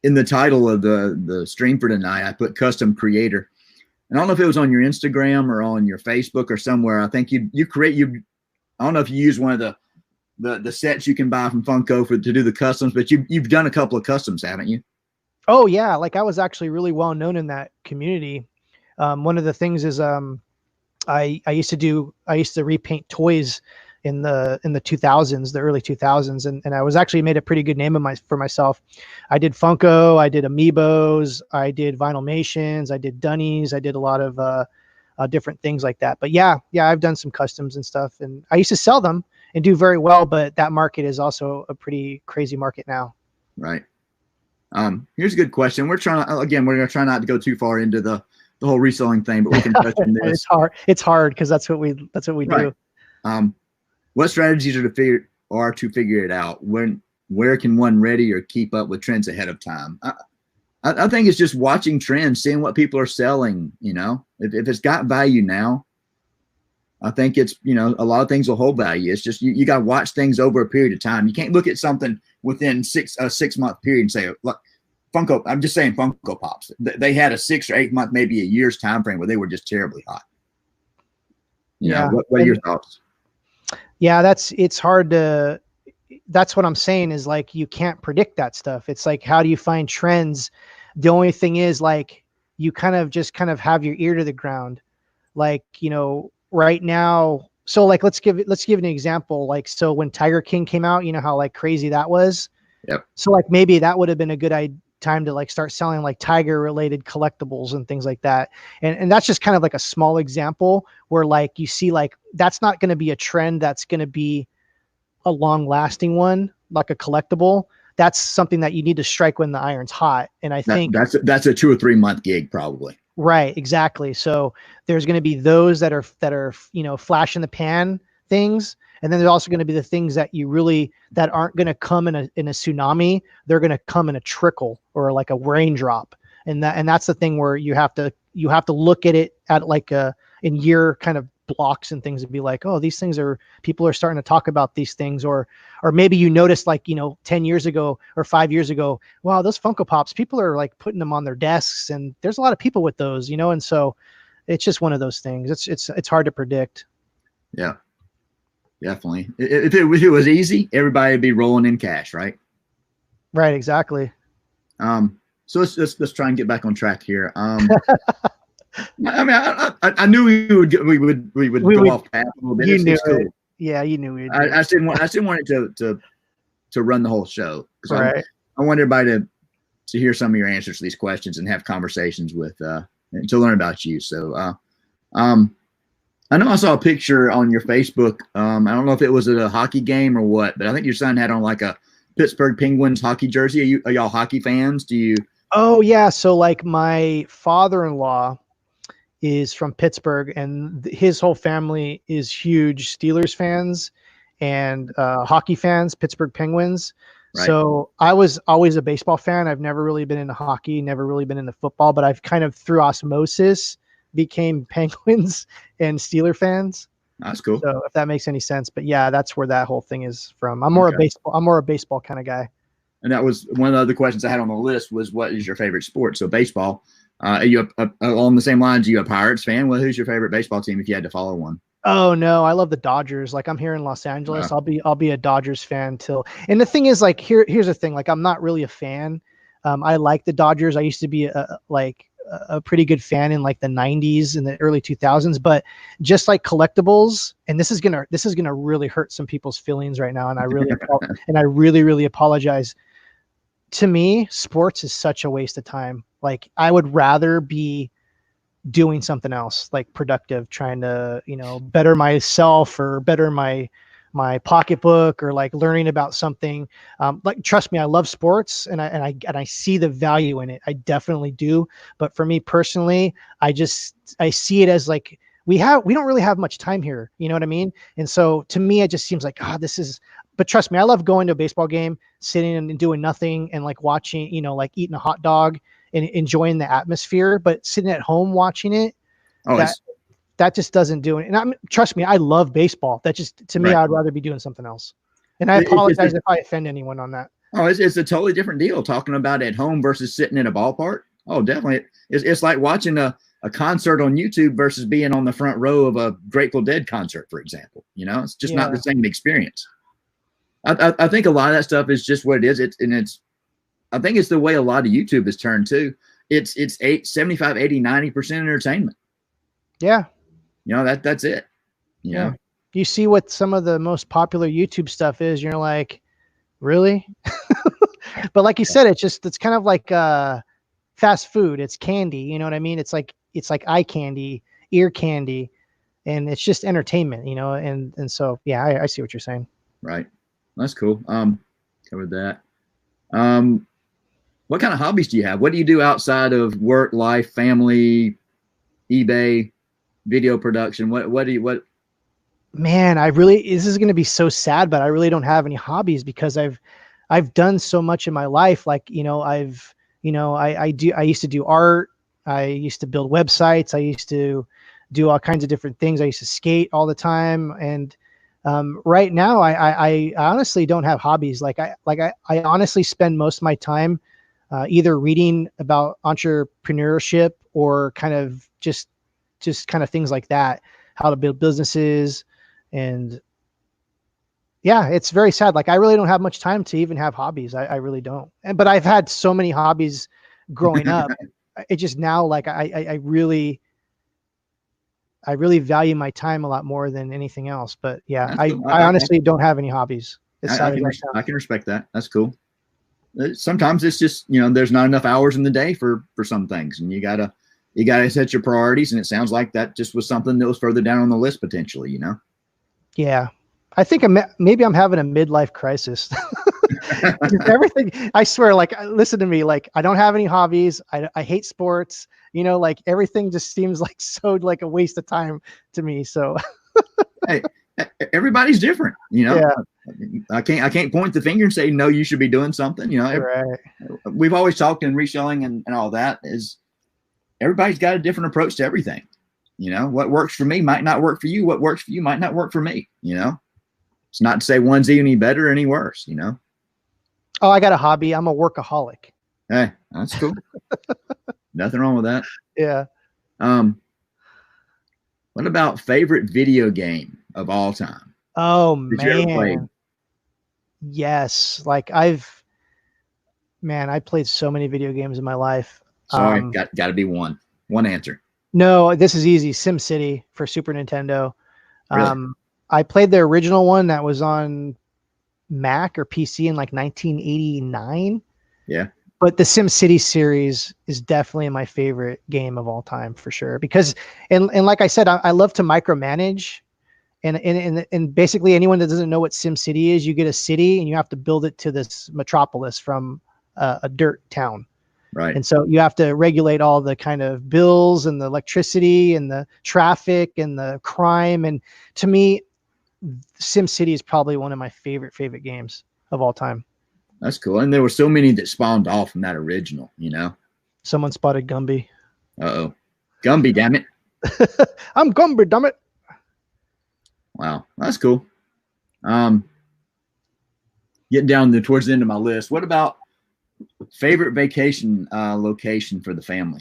in the title of the stream for tonight, I put custom creator. And I don't know if it was on your Instagram or on your Facebook or somewhere. I think I don't know if you use one of the sets you can buy from Funko to do the customs, but you've done a couple of customs, haven't you? Oh yeah, like I was actually really well known in that community. One of the things is I used to repaint toys in the 2000s, the early 2000s, and I was actually made a pretty good name for myself. I did Funko, I did Amiibos, I did Vinylmations, I did Dunnies, I did a lot of different things like that. But yeah, I've done some customs and stuff, and I used to sell them and do very well, but that market is also a pretty crazy market now. Right. Here's a good question. We're going to try not to go too far into the the whole reselling thing, but we can touch on this. It's hard because that's what we right. do. What strategies are to figure it out? Where can one ready or keep up with trends ahead of time? I think it's just watching trends, seeing what people are selling. You know, if it's got value now, I think it's, you know, a lot of things will hold value. It's just you got to watch things over a period of time. You can't look at something within a 6 month period and say, look, Funko. I'm just saying Funko Pops. They had a 6 or 8 month, maybe a year's time frame where they were just terribly hot. You know, what are your thoughts? Yeah, it's hard to. That's what I'm saying is like you can't predict that stuff. It's like, how do you find trends? The only thing is like you kind of have your ear to the ground. Like, you know, right now, so like let's give an example. Like, so when Tiger King came out, you know how like crazy that was. Yep. So like maybe that would have been a good time to like start selling like Tiger related collectibles and things like that. And that's just kind of like a small example where like you see like that's not going to be a trend that's going to be a long lasting one, like a collectible. That's something that you need to strike when the iron's hot. And I think that's a 2 or 3 month gig probably. Right. Exactly. So there's going to be those that are, you know, flash in the pan things. And then there's also going to be the things that that aren't going to come in a tsunami. They're going to come in a trickle or like a raindrop. And that's the thing where you have to look at it at like in year kind of blocks and things, and be like, oh, these things people are starting to talk about these things, or maybe you notice like, you know, 10 years ago or 5 years ago, wow, those Funko Pops, people are like putting them on their desks and there's a lot of people with those, you know? And so it's just one of those things. It's hard to predict. Yeah, definitely. If it was easy, everybody would be rolling in cash, right? Right. Exactly. So let's try and get back on track here. I mean, I knew we would go off path a little bit. You knew cool. it. Yeah, you knew it. I didn't want it to run the whole show. Right. I want everybody to hear some of your answers to these questions and have conversations with to learn about you. So, I know I saw a picture on your Facebook. I don't know if it was at a hockey game or what, but I think your son had on like a Pittsburgh Penguins hockey jersey. Are y'all hockey fans? Do you? Oh yeah. So like my father-in-law is from Pittsburgh, and his whole family is huge Steelers fans and hockey fans, Pittsburgh Penguins. Right. So I was always a baseball fan. I've never really been into hockey, never really been into football, but I've kind of through osmosis became Penguins and Steeler fans. That's cool. So if that makes any sense, but yeah, that's where that whole thing is from. I'm more a baseball kind of guy. And that was one of the other questions I had on the list was, what is your favorite sport? So baseball. Are you along the same lines? Are you a Pirates fan? Well, who's your favorite baseball team if you had to follow one? Oh no, I love the Dodgers. Like I'm here in Los Angeles. I'll be a Dodgers fan till. And the thing is, like here's the thing. Like I'm not really a fan. I like the Dodgers. I used to be a pretty good fan in like the 90s and the early 2000s. But just like collectibles, and this is gonna really hurt some people's feelings right now. And I really apologize. To me, sports is such a waste of time. Like I would rather be doing something else, like productive, trying to, you know, better myself or better my pocketbook, or like learning about something. Like, trust me, I love sports and I see the value in it. I definitely do. But for me personally, I see it as like, we don't really have much time here. You know what I mean? And so to me, it just seems like, but trust me, I love going to a baseball game, sitting and doing nothing and like watching, you know, like eating a hot dog and enjoying the atmosphere, but sitting at home watching it, that just doesn't do it. And trust me, I love baseball. That just, to me, I'd rather be doing something else. And I apologize if I offend anyone on that. Oh, it's a totally different deal talking about at home versus sitting in a ballpark. Oh, definitely. It's like watching a concert on YouTube versus being on the front row of a Grateful Dead concert, for example. You know, it's just not the same experience. I think a lot of that stuff is just what it is. I think it's the way a lot of YouTube is turned too. It's 75, 80, 90% entertainment. Yeah. You know, that's it. You know? You see what some of the most popular YouTube stuff is, you're like, really? But like you said, it's kind of like fast food. It's candy. You know what I mean? It's like eye candy, ear candy, and it's just entertainment, you know? And so, yeah, I see what you're saying. Right. That's cool. Covered that. What kind of hobbies do you have? What do you do outside of work, life, family, eBay, video production? What? Man, this is going to be so sad, but I really don't have any hobbies because I've done so much in my life. Like, I used to do art. I used to build websites. I used to do all kinds of different things. I used to skate all the time. And right now I honestly don't have hobbies. I honestly spend most of my time either reading about entrepreneurship or kind of just kind of things like that, how to build businesses. And yeah, it's very sad. Like, I really don't have much time to even have hobbies. I really don't. But I've had so many hobbies growing up. It just now, like, I really value my time a lot more than anything else. But yeah, Cool. I honestly don't have any hobbies. I can respect that. That's cool. Sometimes it's just, there's not enough hours in the day for some things, and you gotta set your priorities. And it sounds like that just was something that was further down on the list potentially. Yeah, I think maybe I'm having a midlife crisis. Everything, I swear, like, listen to me, like, I don't have any hobbies. I hate sports, like, everything just seems like so like a waste of time to me. So hey, everybody's different, Yeah. I can't point the finger and say, no, you should be doing something. Right. We've always talked in reselling and all that is everybody's got a different approach to everything. What works for me might not work for you. What works for you might not work for me. It's not to say one's any better or any worse, Oh, I got a hobby. I'm a workaholic. Hey, that's cool. Nothing wrong with that. Yeah. What about favorite video game of all time? Oh, man. Yes. Like, I played so many video games in my life. Sorry, got to be one answer. No, this is easy. SimCity for Super Nintendo. Really? I played the original one that was on Mac or PC in like 1989. Yeah. But the SimCity series is definitely my favorite game of all time for sure. Because, and like I said, I love to micromanage. And basically anyone that doesn't know what SimCity is, you get a city and you have to build it to this metropolis from a dirt town. Right. And so you have to regulate all the kind of bills and the electricity and the traffic and the crime. And to me, SimCity is probably one of my favorite games of all time. That's cool. And there were so many that spawned off from that original, Someone spotted Gumby. Uh-oh. Gumby, damn it. I'm Gumby, damn it. Wow. That's cool. Getting down towards the end of my list. What about favorite vacation location for the family?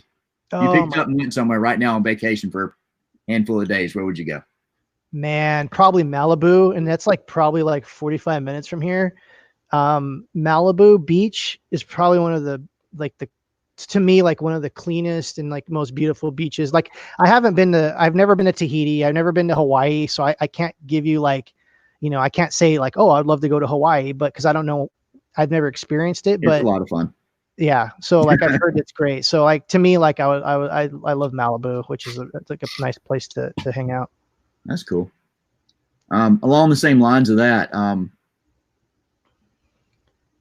You picked up and went somewhere right now on vacation for a handful of days. Where would you go? Man, probably Malibu, and that's probably 45 minutes from here. Malibu Beach is probably one of the to me, one of the cleanest and most beautiful beaches. I've never been to Tahiti. I've never been to Hawaii. So I can't give you I can't say oh, I'd love to go to Hawaii, but cause I don't know, I've never experienced it, but it's a lot of fun. Yeah. So I've heard it's great. So to me, I love Malibu, which is a nice place to hang out. That's cool. Along the same lines of that,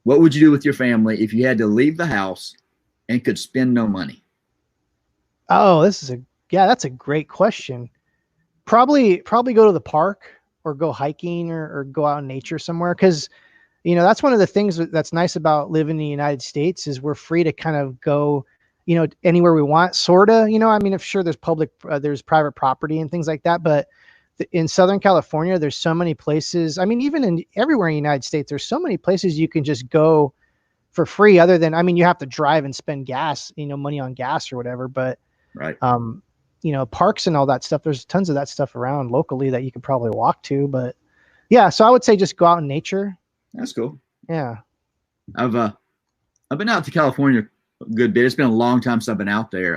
what would you do with your family if you had to leave the house and could spend no money? Oh, that's a great question. Probably go to the park or go hiking or go out in nature somewhere. Cause that's one of the things that's nice about living in the United States is we're free to kind of go, anywhere we want, sorta, if sure there's there's private property and things like that. But in Southern California, there's so many places. Even everywhere in the United States, there's so many places you can just go for free other than, you have to drive and spend gas, money on gas or whatever. But, right. Parks and all that stuff, there's tons of that stuff around locally that you could probably walk to, but yeah. So I would say just go out in nature. That's cool. Yeah. I've been out to California a good bit. It's been a long time since I've been out there.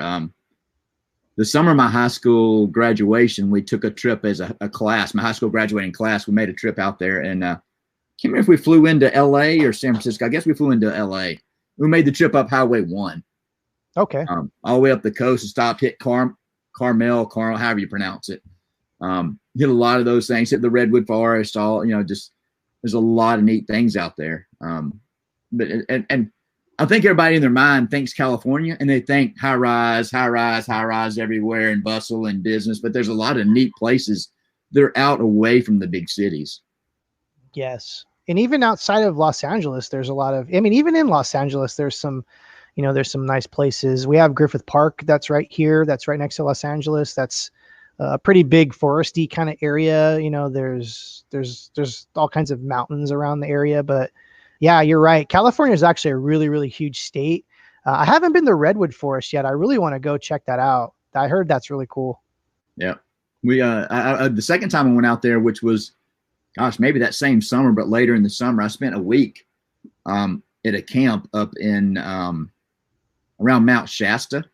The summer of my high school graduation, we took a trip as a class, my high school graduating class. We made a trip out there, and can't remember if we flew into LA or San Francisco. I guess we flew into LA. We made the trip up Highway 1. Okay. All the way up the coast and stopped, hit Carmel, however you pronounce it. Hit a lot of those things, hit the Redwood Forest, all, just there's a lot of neat things out there. But I think everybody in their mind thinks California, and they think high rise, high rise, high rise everywhere, and bustle and business. But there's a lot of neat places that are out away from the big cities. Yes. And even outside of Los Angeles, there's a lot of, I mean, even in Los Angeles, there's some, there's some nice places. We have Griffith Park that's right here. That's right next to Los Angeles. That's a pretty big foresty kind of area. There's all kinds of mountains around the area, but yeah, you're right. California is actually a really, really huge state. I haven't been to Redwood Forest yet. I really want to go check that out. I heard that's really cool. Yeah. We, the second time I went out there, which was, gosh, maybe that same summer, but later in the summer, I spent a week at a camp up in around Mount Shasta,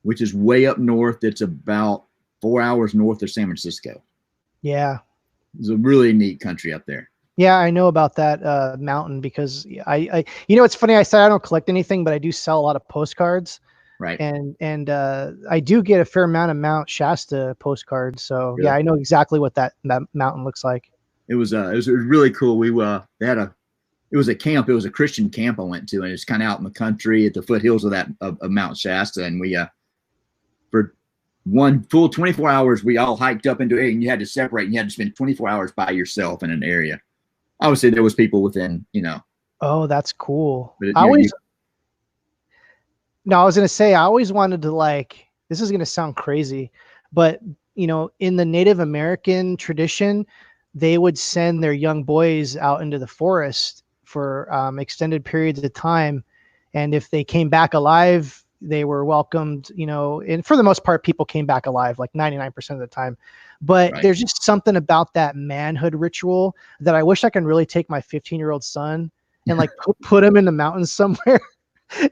which is way up north. It's about 4 hours north of San Francisco. Yeah. It's a really neat country up there. Yeah, I know about that mountain because it's funny. I said I don't collect anything, but I do sell a lot of postcards. Right. And I do get a fair amount of Mount Shasta postcards. So really? Yeah, I know exactly what that mountain looks like. It was really cool. They had it was a camp. It was a Christian camp I went to, and it's kind of out in the country at the foothills of Mount Shasta. And we for one full 24 hours, we all hiked up into it, and you had to separate, and you had to spend 24 hours by yourself in an area. Obviously, there was people within, Oh, that's cool. But I was going to say, I always wanted to this is going to sound crazy, but in the Native American tradition, they would send their young boys out into the forest for extended periods of time. And if they came back alive, they were welcomed, and for the most part, people came back alive, like 99% of the time. But Right. There's just something about that manhood ritual that I wish I can really take my 15-year-old son and put him in the mountains somewhere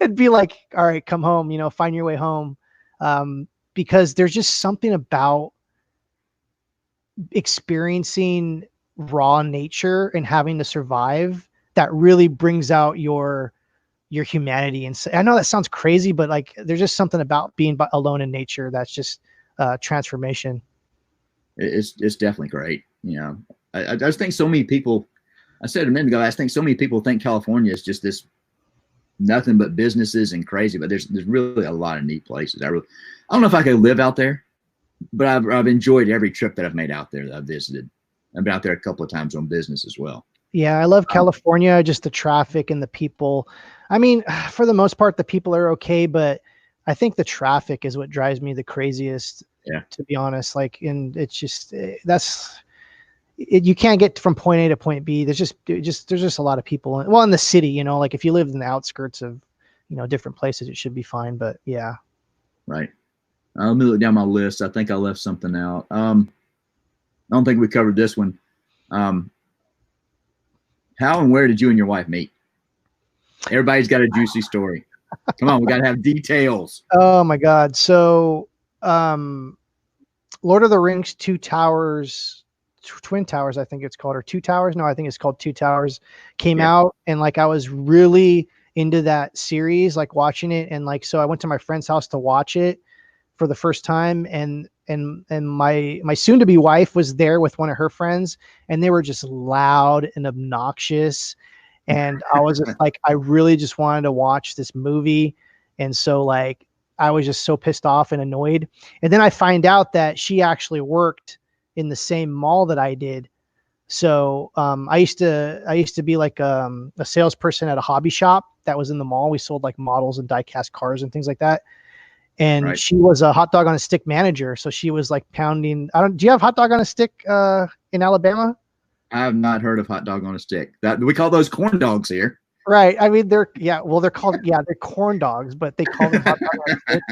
and be like, all right, come home, find your way home. Because there's just something about experiencing raw nature and having to survive that really brings out your humanity. And I know that sounds crazy, but there's just something about being alone in nature that's just transformation. It's definitely great. I just think so many people, I said a minute ago, I think so many people think California is just this nothing but businesses and crazy, but there's really a lot of neat places. I don't know if I could live out there, but I've enjoyed every trip that I've made out there that I've visited. I've been out there a couple of times on business as well. Yeah, I love California, just the traffic and the people. I mean, for the most part, the people are okay, but I think the traffic is what drives me the craziest. Yeah. To be honest, and it's just you can't get from point A to point B. There's just a lot of people. In the city, if you live in the outskirts of, different places, it should be fine. But yeah. Right. Let me look down my list. I think I left something out. I don't think we covered this one. How and where did you and your wife meet? Everybody's got a juicy story. Come on, we got to have details. Oh my God. So, Lord of the Rings, Twin Towers, I think it's called, or Two Towers. No, I think it's called Two Towers, came out. And I was really into that series, watching it. And so I went to my friend's house to watch it for the first time. And my soon to be wife was there with one of her friends, and they were just loud and obnoxious. And I was just I really just wanted to watch this movie. And so I was just so pissed off and annoyed. And then I find out that she actually worked in the same mall that I did. So I used to be a salesperson at a hobby shop that was in the mall. We sold models and die-cast cars and things like that. And Right. She was a hot dog on a stick manager. So she was pounding. Do you have hot dog on a stick in Alabama? I have not heard of hot dog on a stick. That we call those corn dogs here. Right. I mean, they're called, they're corn dogs, but they call them hot dog on a stick.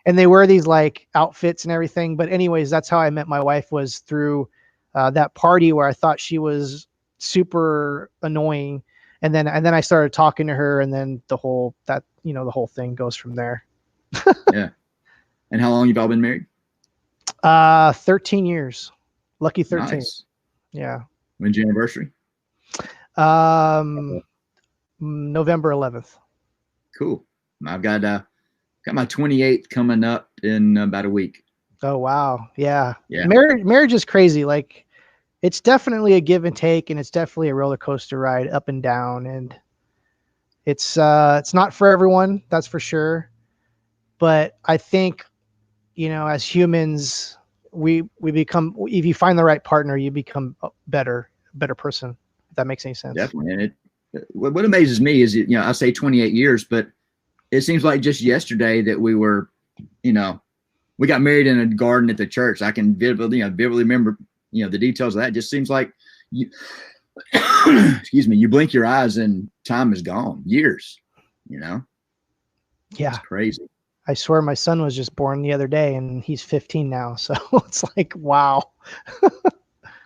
And they wear these outfits and everything. But anyways, that's how I met my wife, was through that party where I thought she was super annoying. And then I started talking to her, and then the whole thing goes from there. Yeah. And how long have y'all been married? 13 years. Lucky 13. Nice. Yeah. When's your anniversary? November 11th. Cool. I've got my 28th coming up in about a week. Oh, wow. Yeah. Yeah. Marriage is crazy. It's definitely a give and take, and it's definitely a roller coaster ride up and down. And It's not for everyone, that's for sure. But I think, as humans, we become, if you find the right partner, you become a better person, if that makes any sense. Definitely. And what amazes me is, I say 28 years, but it seems like just yesterday that we were, we got married in a garden at the church. I can vividly remember, the details of that. It just seems like you, excuse me, you blink your eyes and time is gone. Years, Yeah. It's crazy. I swear my son was just born the other day and he's 15 now. So it's like, wow.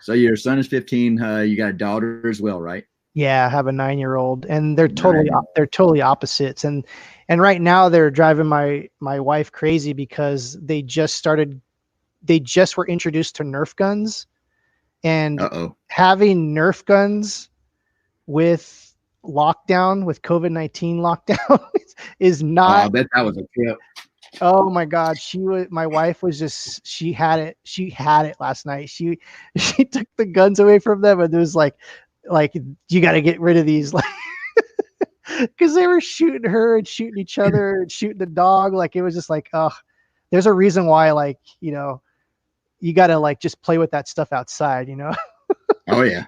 So your son is 15. You got a daughter as well, right? Yeah, I have a 9-year-old, and they're totally opposites. And right now they're driving my wife crazy because they just were introduced to Nerf guns, and having Nerf guns with lockdown, with COVID-19 lockdown is not. Oh, I bet that was a trip. Oh my God. My wife was just, she had it last night. She took the guns away from them, and there was like, you got to get rid of these, like, because they were shooting her and shooting each other and shooting the dog. Like, it was just like, oh, there's a reason why, like, you got to like just play with that stuff outside, Oh yeah.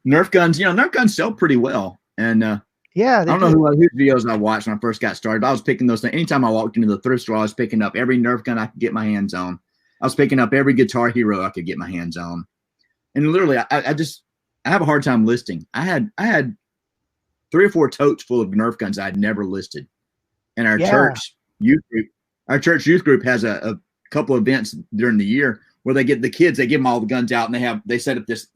Nerf guns sell pretty well. And yeah, I don't know whose videos I watched when I first got started, but I was picking those things. Anytime I walked into the thrift store, I was picking up every Nerf gun I could get my hands on. I was picking up every Guitar Hero I could get my hands on. And literally, I have a hard time listing. I had 3 or 4 totes full of Nerf guns I had never listed. And our church youth group has a couple of events during the year where they get the kids, they give them all the guns out, and they set up this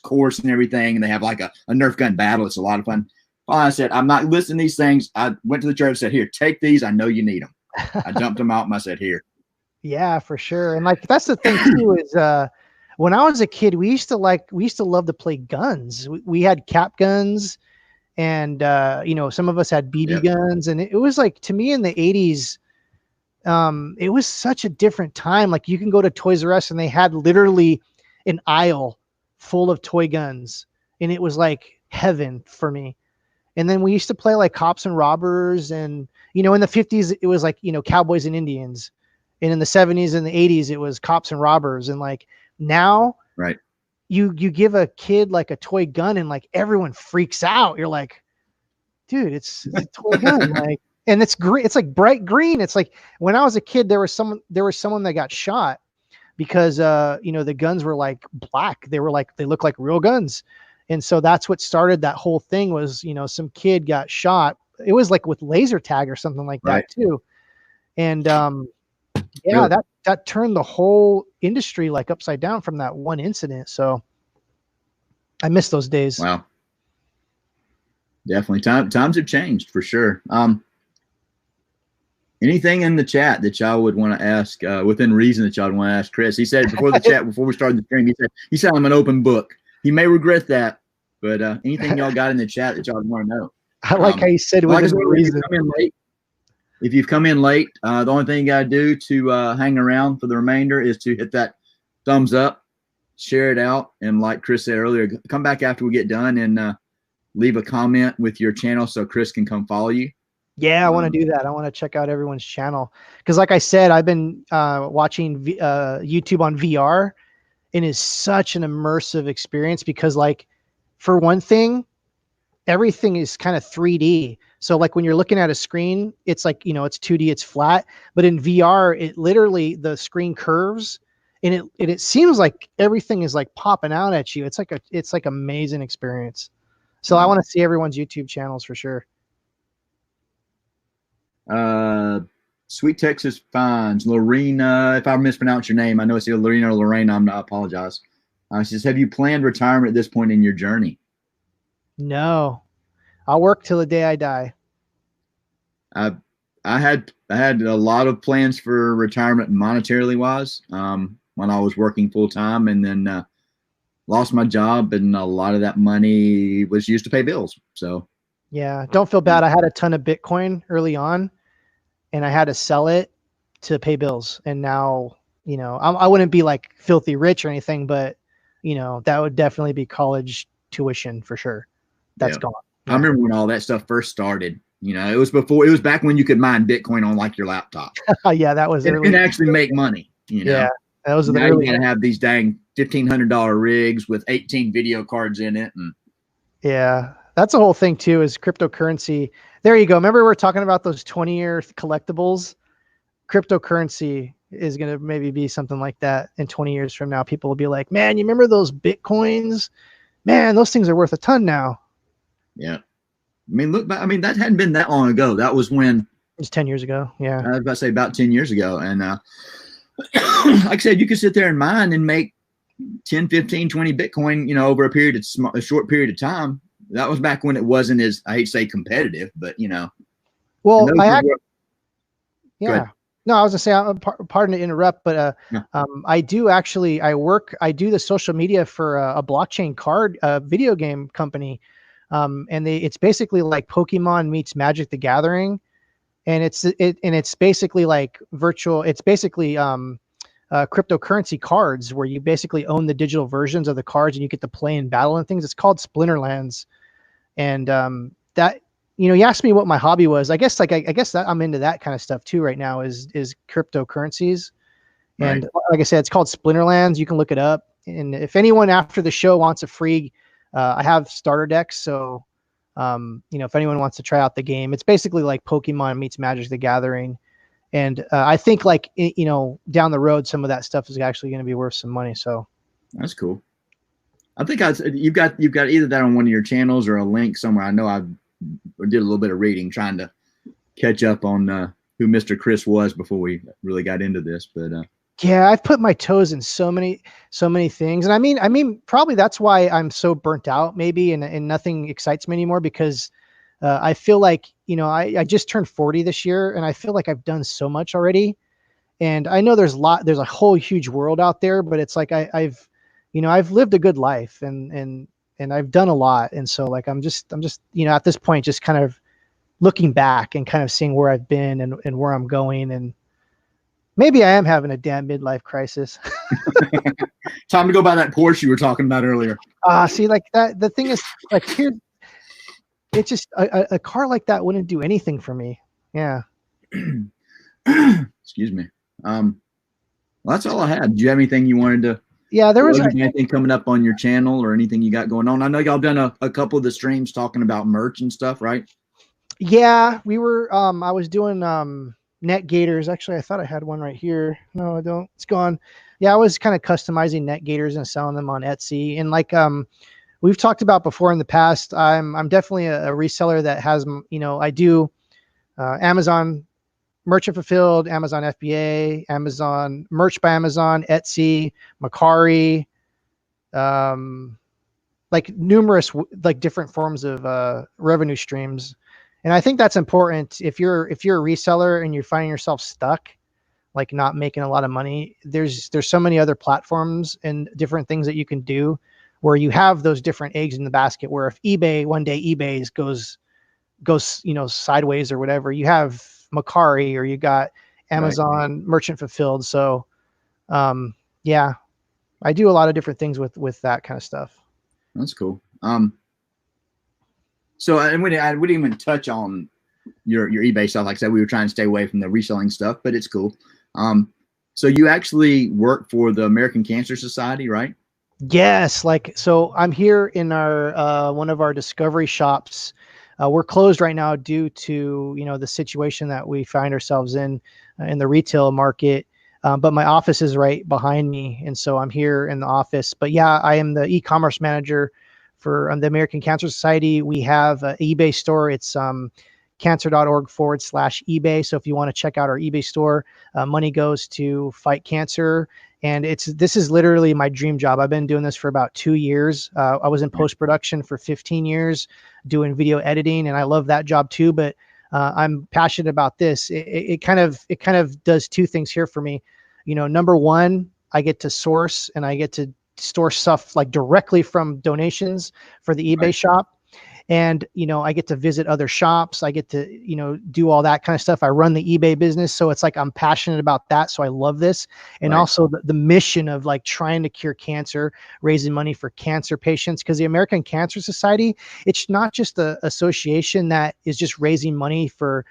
course and everything, and they have like a Nerf gun battle. It's a lot of fun. I said, I'm not listing these things. I went to the church and said, here, take these. I know you need them. I dumped them out and I said, here. Yeah, for sure. And like, that's the thing too, is when I was a kid, we used to love to play guns. We had cap guns, and some of us had BB guns, and it was like, to me in the 80s, it was such a different time. Like, you can go to Toys R Us and they had literally an aisle full of toy guns, and it was like heaven for me. And then we used to play like cops and robbers, and in the 50s it was like, cowboys and Indians, and in the 70s and the 80s it was cops and robbers. And like, now, right, you give a kid like a toy gun and like everyone freaks out. You're like, dude, it's a toy gun. Like, and it's green. It's like bright green. It's like, when I was a kid, there was someone that got shot because the guns were like black. They looked like real guns. And so that's what started that whole thing, was, some kid got shot. It was like with laser tag or something like that too. And that turned the whole industry like upside down from that one incident. So I miss those days. Wow. Definitely. Times have changed for sure. Anything in the chat that y'all would want to ask, within reason, that y'all would want to ask Chris? He said before the chat, before we started the stream, he said I'm an open book. He may regret that, but anything y'all got in the chat that y'all want to know? I like how you said within reason. If you've come in late, the only thing you got to do to hang around for the remainder is to hit that thumbs up, share it out, and like Chris said earlier, come back after we get done and leave a comment with your channel so Chris can come follow you. Yeah, I want to do that. I want to check out everyone's channel, because like I said, I've been watching YouTube on VR, and it's such an immersive experience because, like, for one thing, everything is kind of 3D. So like when you're looking at a screen, it's like, it's 2D, it's flat, but in VR, it literally, the screen curves, and it seems like everything is like popping out at you. It's like amazing experience. So I want to see everyone's YouTube channels for sure. Sweet Texas Finds, Lorena, if I mispronounce your name, I know it's either Lorena or Lorena, I apologize. She says, have you planned retirement at this point in your journey? No, I'll work till the day I die. I had a lot of plans for retirement monetarily wise, when I was working full time, and then lost my job, and a lot of that money was used to pay bills. So yeah, don't feel bad. I had a ton of Bitcoin early on, and I had to sell it to pay bills. And now, I wouldn't be like filthy rich or anything, but that would definitely be college tuition for sure. That's gone. I remember when all that stuff first started. You know, it was back when you could mine Bitcoin on like your laptop. Yeah, that was early. And actually make money, you know. Yeah, that was the now early. You got to have these dang $1,500 rigs with 18 video cards in it. And yeah, that's the whole thing too, is cryptocurrency. There you go. Remember we were talking about those 20-year collectibles? Cryptocurrency is going to maybe be something like that in 20 years from now. People will be like, man, you remember those Bitcoins? Man, those things are worth a ton now. Yeah. I mean, look, that hadn't been that long ago. That was when. It was 10 years ago. Yeah. I was about to say about 10 years ago. And like I said, you could sit there and mine and make 10, 15, 20 Bitcoin, you know, over a short period of time. That was back when it wasn't as, I hate to say competitive, but you know. Well, yeah. No, I was gonna say, pardon to interrupt, but I do the social media for a blockchain card video game company, and it's basically like Pokemon meets Magic the Gathering, and it's basically like virtual. It's basically cryptocurrency cards where you basically own the digital versions of the cards and you get to play in battle and things. It's called Splinterlands, and that. You know, you asked me what my hobby was. I guess that I'm into that kind of stuff too right now is cryptocurrencies. Right. And like I said, it's called Splinterlands. You can look it up. And if anyone after the show wants a free, I have starter decks. So, you know, if anyone wants to try out the game, it's basically like Pokemon meets Magic the Gathering. And I think like, you know, down the road, some of that stuff is actually going to be worth some money. So that's cool. I think you've got either that on one of your channels or a link somewhere. I know I did a little bit of reading, trying to catch up on who Mr. Chris was before we really got into this. But yeah, I've put my toes in so many things, and I mean, probably that's why I'm so burnt out, maybe, and nothing excites me anymore because I feel like, you know, I just turned 40 this year, and I feel like I've done so much already, and I know there's a whole huge world out there, but it's like I've lived a good life, and I've done a lot. And so like, I'm just, you know, at this point, just kind of looking back and kind of seeing where I've been and where I'm going. And maybe I am having a damn midlife crisis. Time to go buy that Porsche you were talking about earlier. See, like that, the thing is like here, it's just a car like that wouldn't do anything for me. Yeah. Excuse me. Well, that's all I had. Do you have anything you wanted to? Yeah, there was anything coming up on your channel or anything you got going on? I know y'all done a couple of the streams talking about merch and stuff, right? Yeah, we were. I was doing net gaiters. Actually, I thought I had one right here. No, I don't. It's gone. Yeah, I was kind of customizing net gaiters and selling them on Etsy. And like we've talked about before in the past, I'm definitely a reseller that has, you know, I do Amazon Merchant Fulfilled, Amazon FBA, Amazon Merch by Amazon, Etsy, Mercari, like numerous like different forms of revenue streams. And I think that's important if you're a reseller and you're finding yourself stuck, like not making a lot of money. There's so many other platforms and different things that you can do where you have those different eggs in the basket. Where if eBay one day goes you know sideways or whatever, you have Mercari or you got Amazon Merchant Fulfilled. So yeah, I do a lot of different things with that kind of stuff. That's cool. So and we didn't even touch on your eBay stuff. Like I said, we were trying to stay away from the reselling stuff, but it's cool. So you actually work for the American Cancer Society, right? Yes. Like, so I'm here in our one of our discovery shops. We're closed right now due to, you know, the situation that we find ourselves in the retail market. But my office is right behind me. And so I'm here in the office. But yeah, I am the e-commerce manager for the American Cancer Society. We have an eBay store. It's cancer.org/eBay. So if you want to check out our eBay store, money goes to fight cancer. And this is literally my dream job. I've been doing this for about 2 years. I was in post-production for 15 years doing video editing, and I love that job too. But I'm passionate about this. It kind of does two things here for me. You know, number one, I get to source and I get to store stuff like directly from donations for the eBay shop. And, I get to visit other shops. I get to, do all that kind of stuff. I run the eBay business. So it's like, I'm passionate about that. So I love this. And Right. also the mission of like trying to cure cancer, raising money for cancer patients. Because the American Cancer Society, it's not just an association that is just raising money for,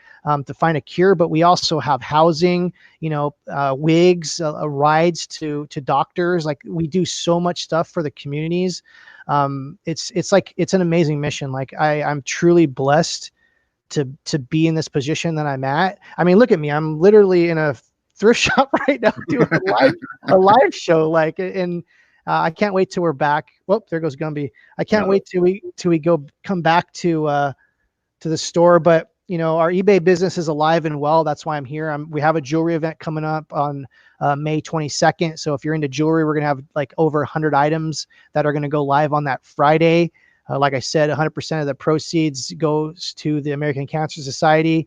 to find a cure, but we also have housing, wigs, rides to doctors. Like, we do so much stuff for the communities. It's an amazing mission. Like, I'm truly blessed to be in this position that I'm at. I mean, look at me. I'm literally in a thrift shop right now doing a live show. Like, and I can't wait till we're back. Whoop, there goes Gumby. I can't wait till we come back to the store. But our eBay business is alive and well. That's why I'm here. We have a jewelry event coming up on May 22nd. So if you're into jewelry, we're going to have like over 100 items that are going to go live on that Friday. Like I said, 100% of the proceeds goes to the American Cancer Society.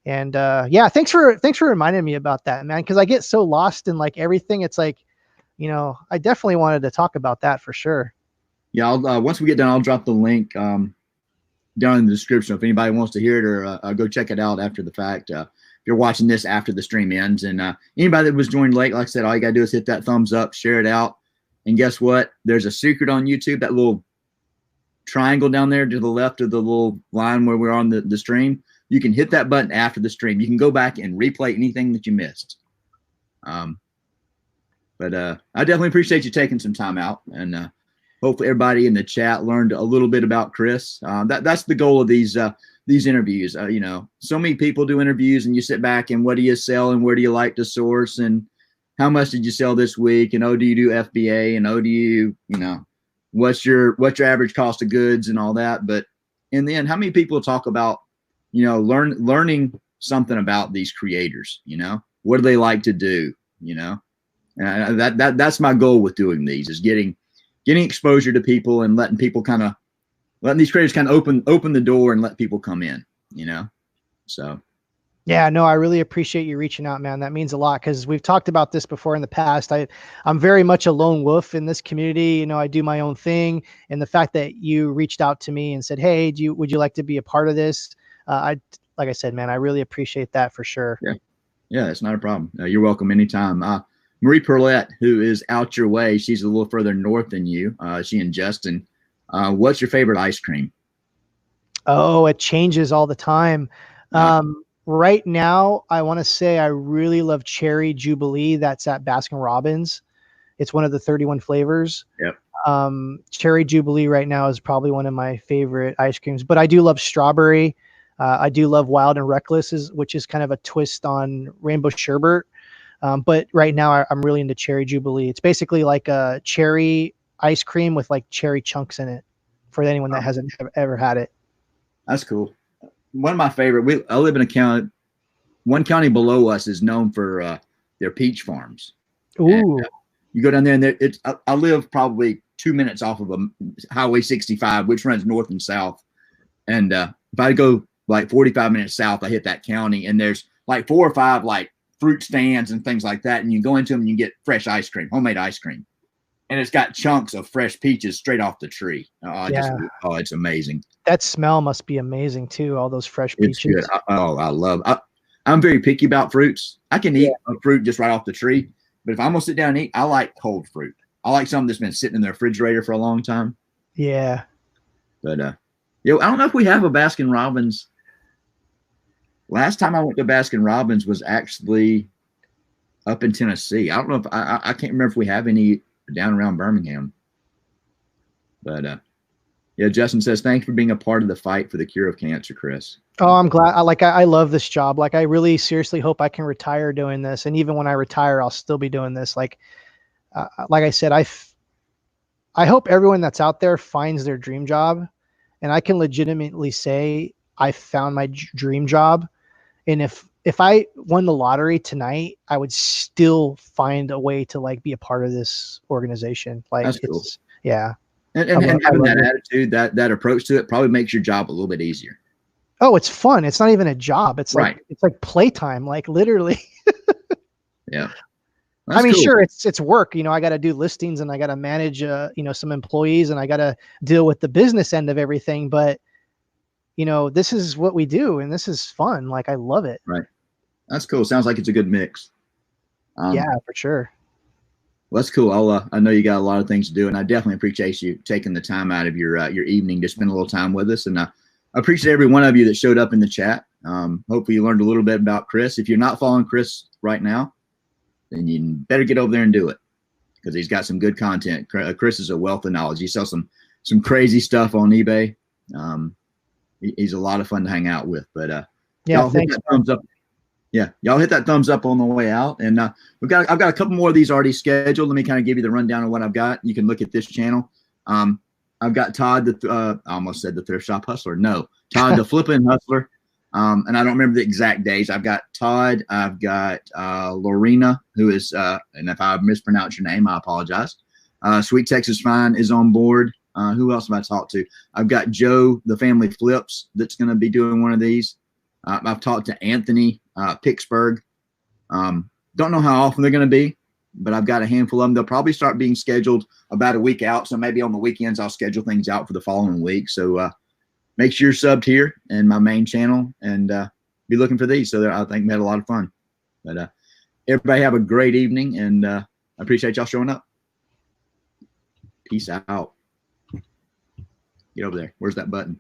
And yeah, thanks for reminding me about that, man. Cause I get so lost in like everything. It's like, I definitely wanted to talk about that for sure. Yeah. Once we get done, I'll drop the link down in the description if anybody wants to hear it, or go check it out after the fact. If you're watching this after the stream ends, and anybody that was joined late, like I said, all you gotta do is hit that thumbs up, share it out. And guess what? There's a secret on YouTube, that little triangle down there to the left of the little line where we're on the stream. You can hit that button after the stream. You can go back and replay anything that you missed. But I definitely appreciate you taking some time out, and hopefully everybody in the chat learned a little bit about Chris. That's the goal of these interviews. So many people do interviews, and you sit back and what do you sell and where do you like to source and how much did you sell this week? And do you do FBA? And do you what's your average cost of goods and all that? But in the end, how many people talk about learning something about these creators? What do they like to do? And that's my goal with doing these, is getting exposure to people and letting these creators kind of open the door and let people come in, so. Yeah, no, I really appreciate you reaching out, man. That means a lot, because we've talked about this before in the past. I'm very much a lone wolf in this community. I do my own thing. And the fact that you reached out to me and said, hey, would you like to be a part of this? Like I said, man, I really appreciate that for sure. Yeah, it's not a problem. You're welcome anytime. Marie Perlette, who is out your way, she's a little further north than you. She and Justin. What's your favorite ice cream? Oh, it changes all the time. Right now, I want to say I really love Cherry Jubilee. That's at Baskin Robbins. It's one of the 31 flavors. Yep. Cherry Jubilee right now is probably one of my favorite ice creams, but I do love strawberry. I do love Wild and Reckless, which is kind of a twist on Rainbow Sherbet. But right now I'm really into Cherry Jubilee. It's basically like a cherry ice cream with like cherry chunks in it, for anyone that hasn't ever had it. That's cool. One of my favorite, I live in a county, one county below us is known for their peach farms. Ooh. And, you go down there and I live probably 2 minutes off of Highway 65, which runs north and south. And if I go like 45 minutes south, I hit that county, and there's like 4 or 5 like fruit stands and things like that. And you go into them and you get fresh ice cream, homemade ice cream. And it's got chunks of fresh peaches straight off the tree. It's amazing. That smell must be amazing too. All those fresh peaches. It's good. I love it. I'm very picky about fruits. I can eat a fruit just right off the tree, but if I'm gonna sit down and eat, I like cold fruit. I like something that's been sitting in the refrigerator for a long time. Yeah. But I don't know if we have a Baskin Robbins. Last time I went to Baskin Robbins was actually up in Tennessee. I don't know if I can't remember if we have any down around Birmingham. But Justin says, thanks for being a part of the fight for the cure of cancer, Chris. Oh, I'm glad. I love this job. Like, I really seriously hope I can retire doing this. And even when I retire, I'll still be doing this. Like I said, I hope everyone that's out there finds their dream job. And I can legitimately say I found my dream job. And if I won the lottery tonight, I would still find a way to like be a part of this organization. Like, that's cool. Yeah. And having that attitude, that approach to it probably makes your job a little bit easier. Oh, it's fun. It's not even a job. It's right. Like, it's like playtime, like literally. Yeah. That's I mean, cool. Sure, it's work. I got to do listings and I got to manage, some employees, and I got to deal with the business end of everything. But this is what we do and this is fun. Like, I love it. Right. That's cool. Sounds like it's a good mix. Yeah, for sure. Well, that's cool. I know you got a lot of things to do, and I definitely appreciate you taking the time out of your evening to spend a little time with us. And I appreciate every one of you that showed up in the chat. Hopefully you learned a little bit about Chris. If you're not following Chris right now, then you better get over there and do it, because he's got some good content. Chris is a wealth of knowledge. He sells some crazy stuff on eBay. He's a lot of fun to hang out with. But yeah, y'all hit thanks. that thumbs up. Yeah, y'all hit that thumbs up on the way out. And I've got a couple more of these already scheduled. Let me kind of give you the rundown of what I've got. You can look at this channel. I've got Todd, I almost said the Thrift Shop Hustler. No, Todd, the Flippin' Hustler. And I don't remember the exact days. I've got Todd. I've got Lorena, who is, and if I mispronounce your name, I apologize. Sweet Texas Fine is on board. Who else have I talked to? I've got Joe, the Family Flips, that's going to be doing one of these. I've talked to Anthony Pittsburgh. Don't know how often they're going to be, but I've got a handful of them. They'll probably start being scheduled about a week out. So maybe on the weekends, I'll schedule things out for the following week. So make sure you're subbed here in my main channel and be looking for these. So I think we had a lot of fun. But everybody have a great evening, and I appreciate y'all showing up. Peace out. Get over there. Where's that button?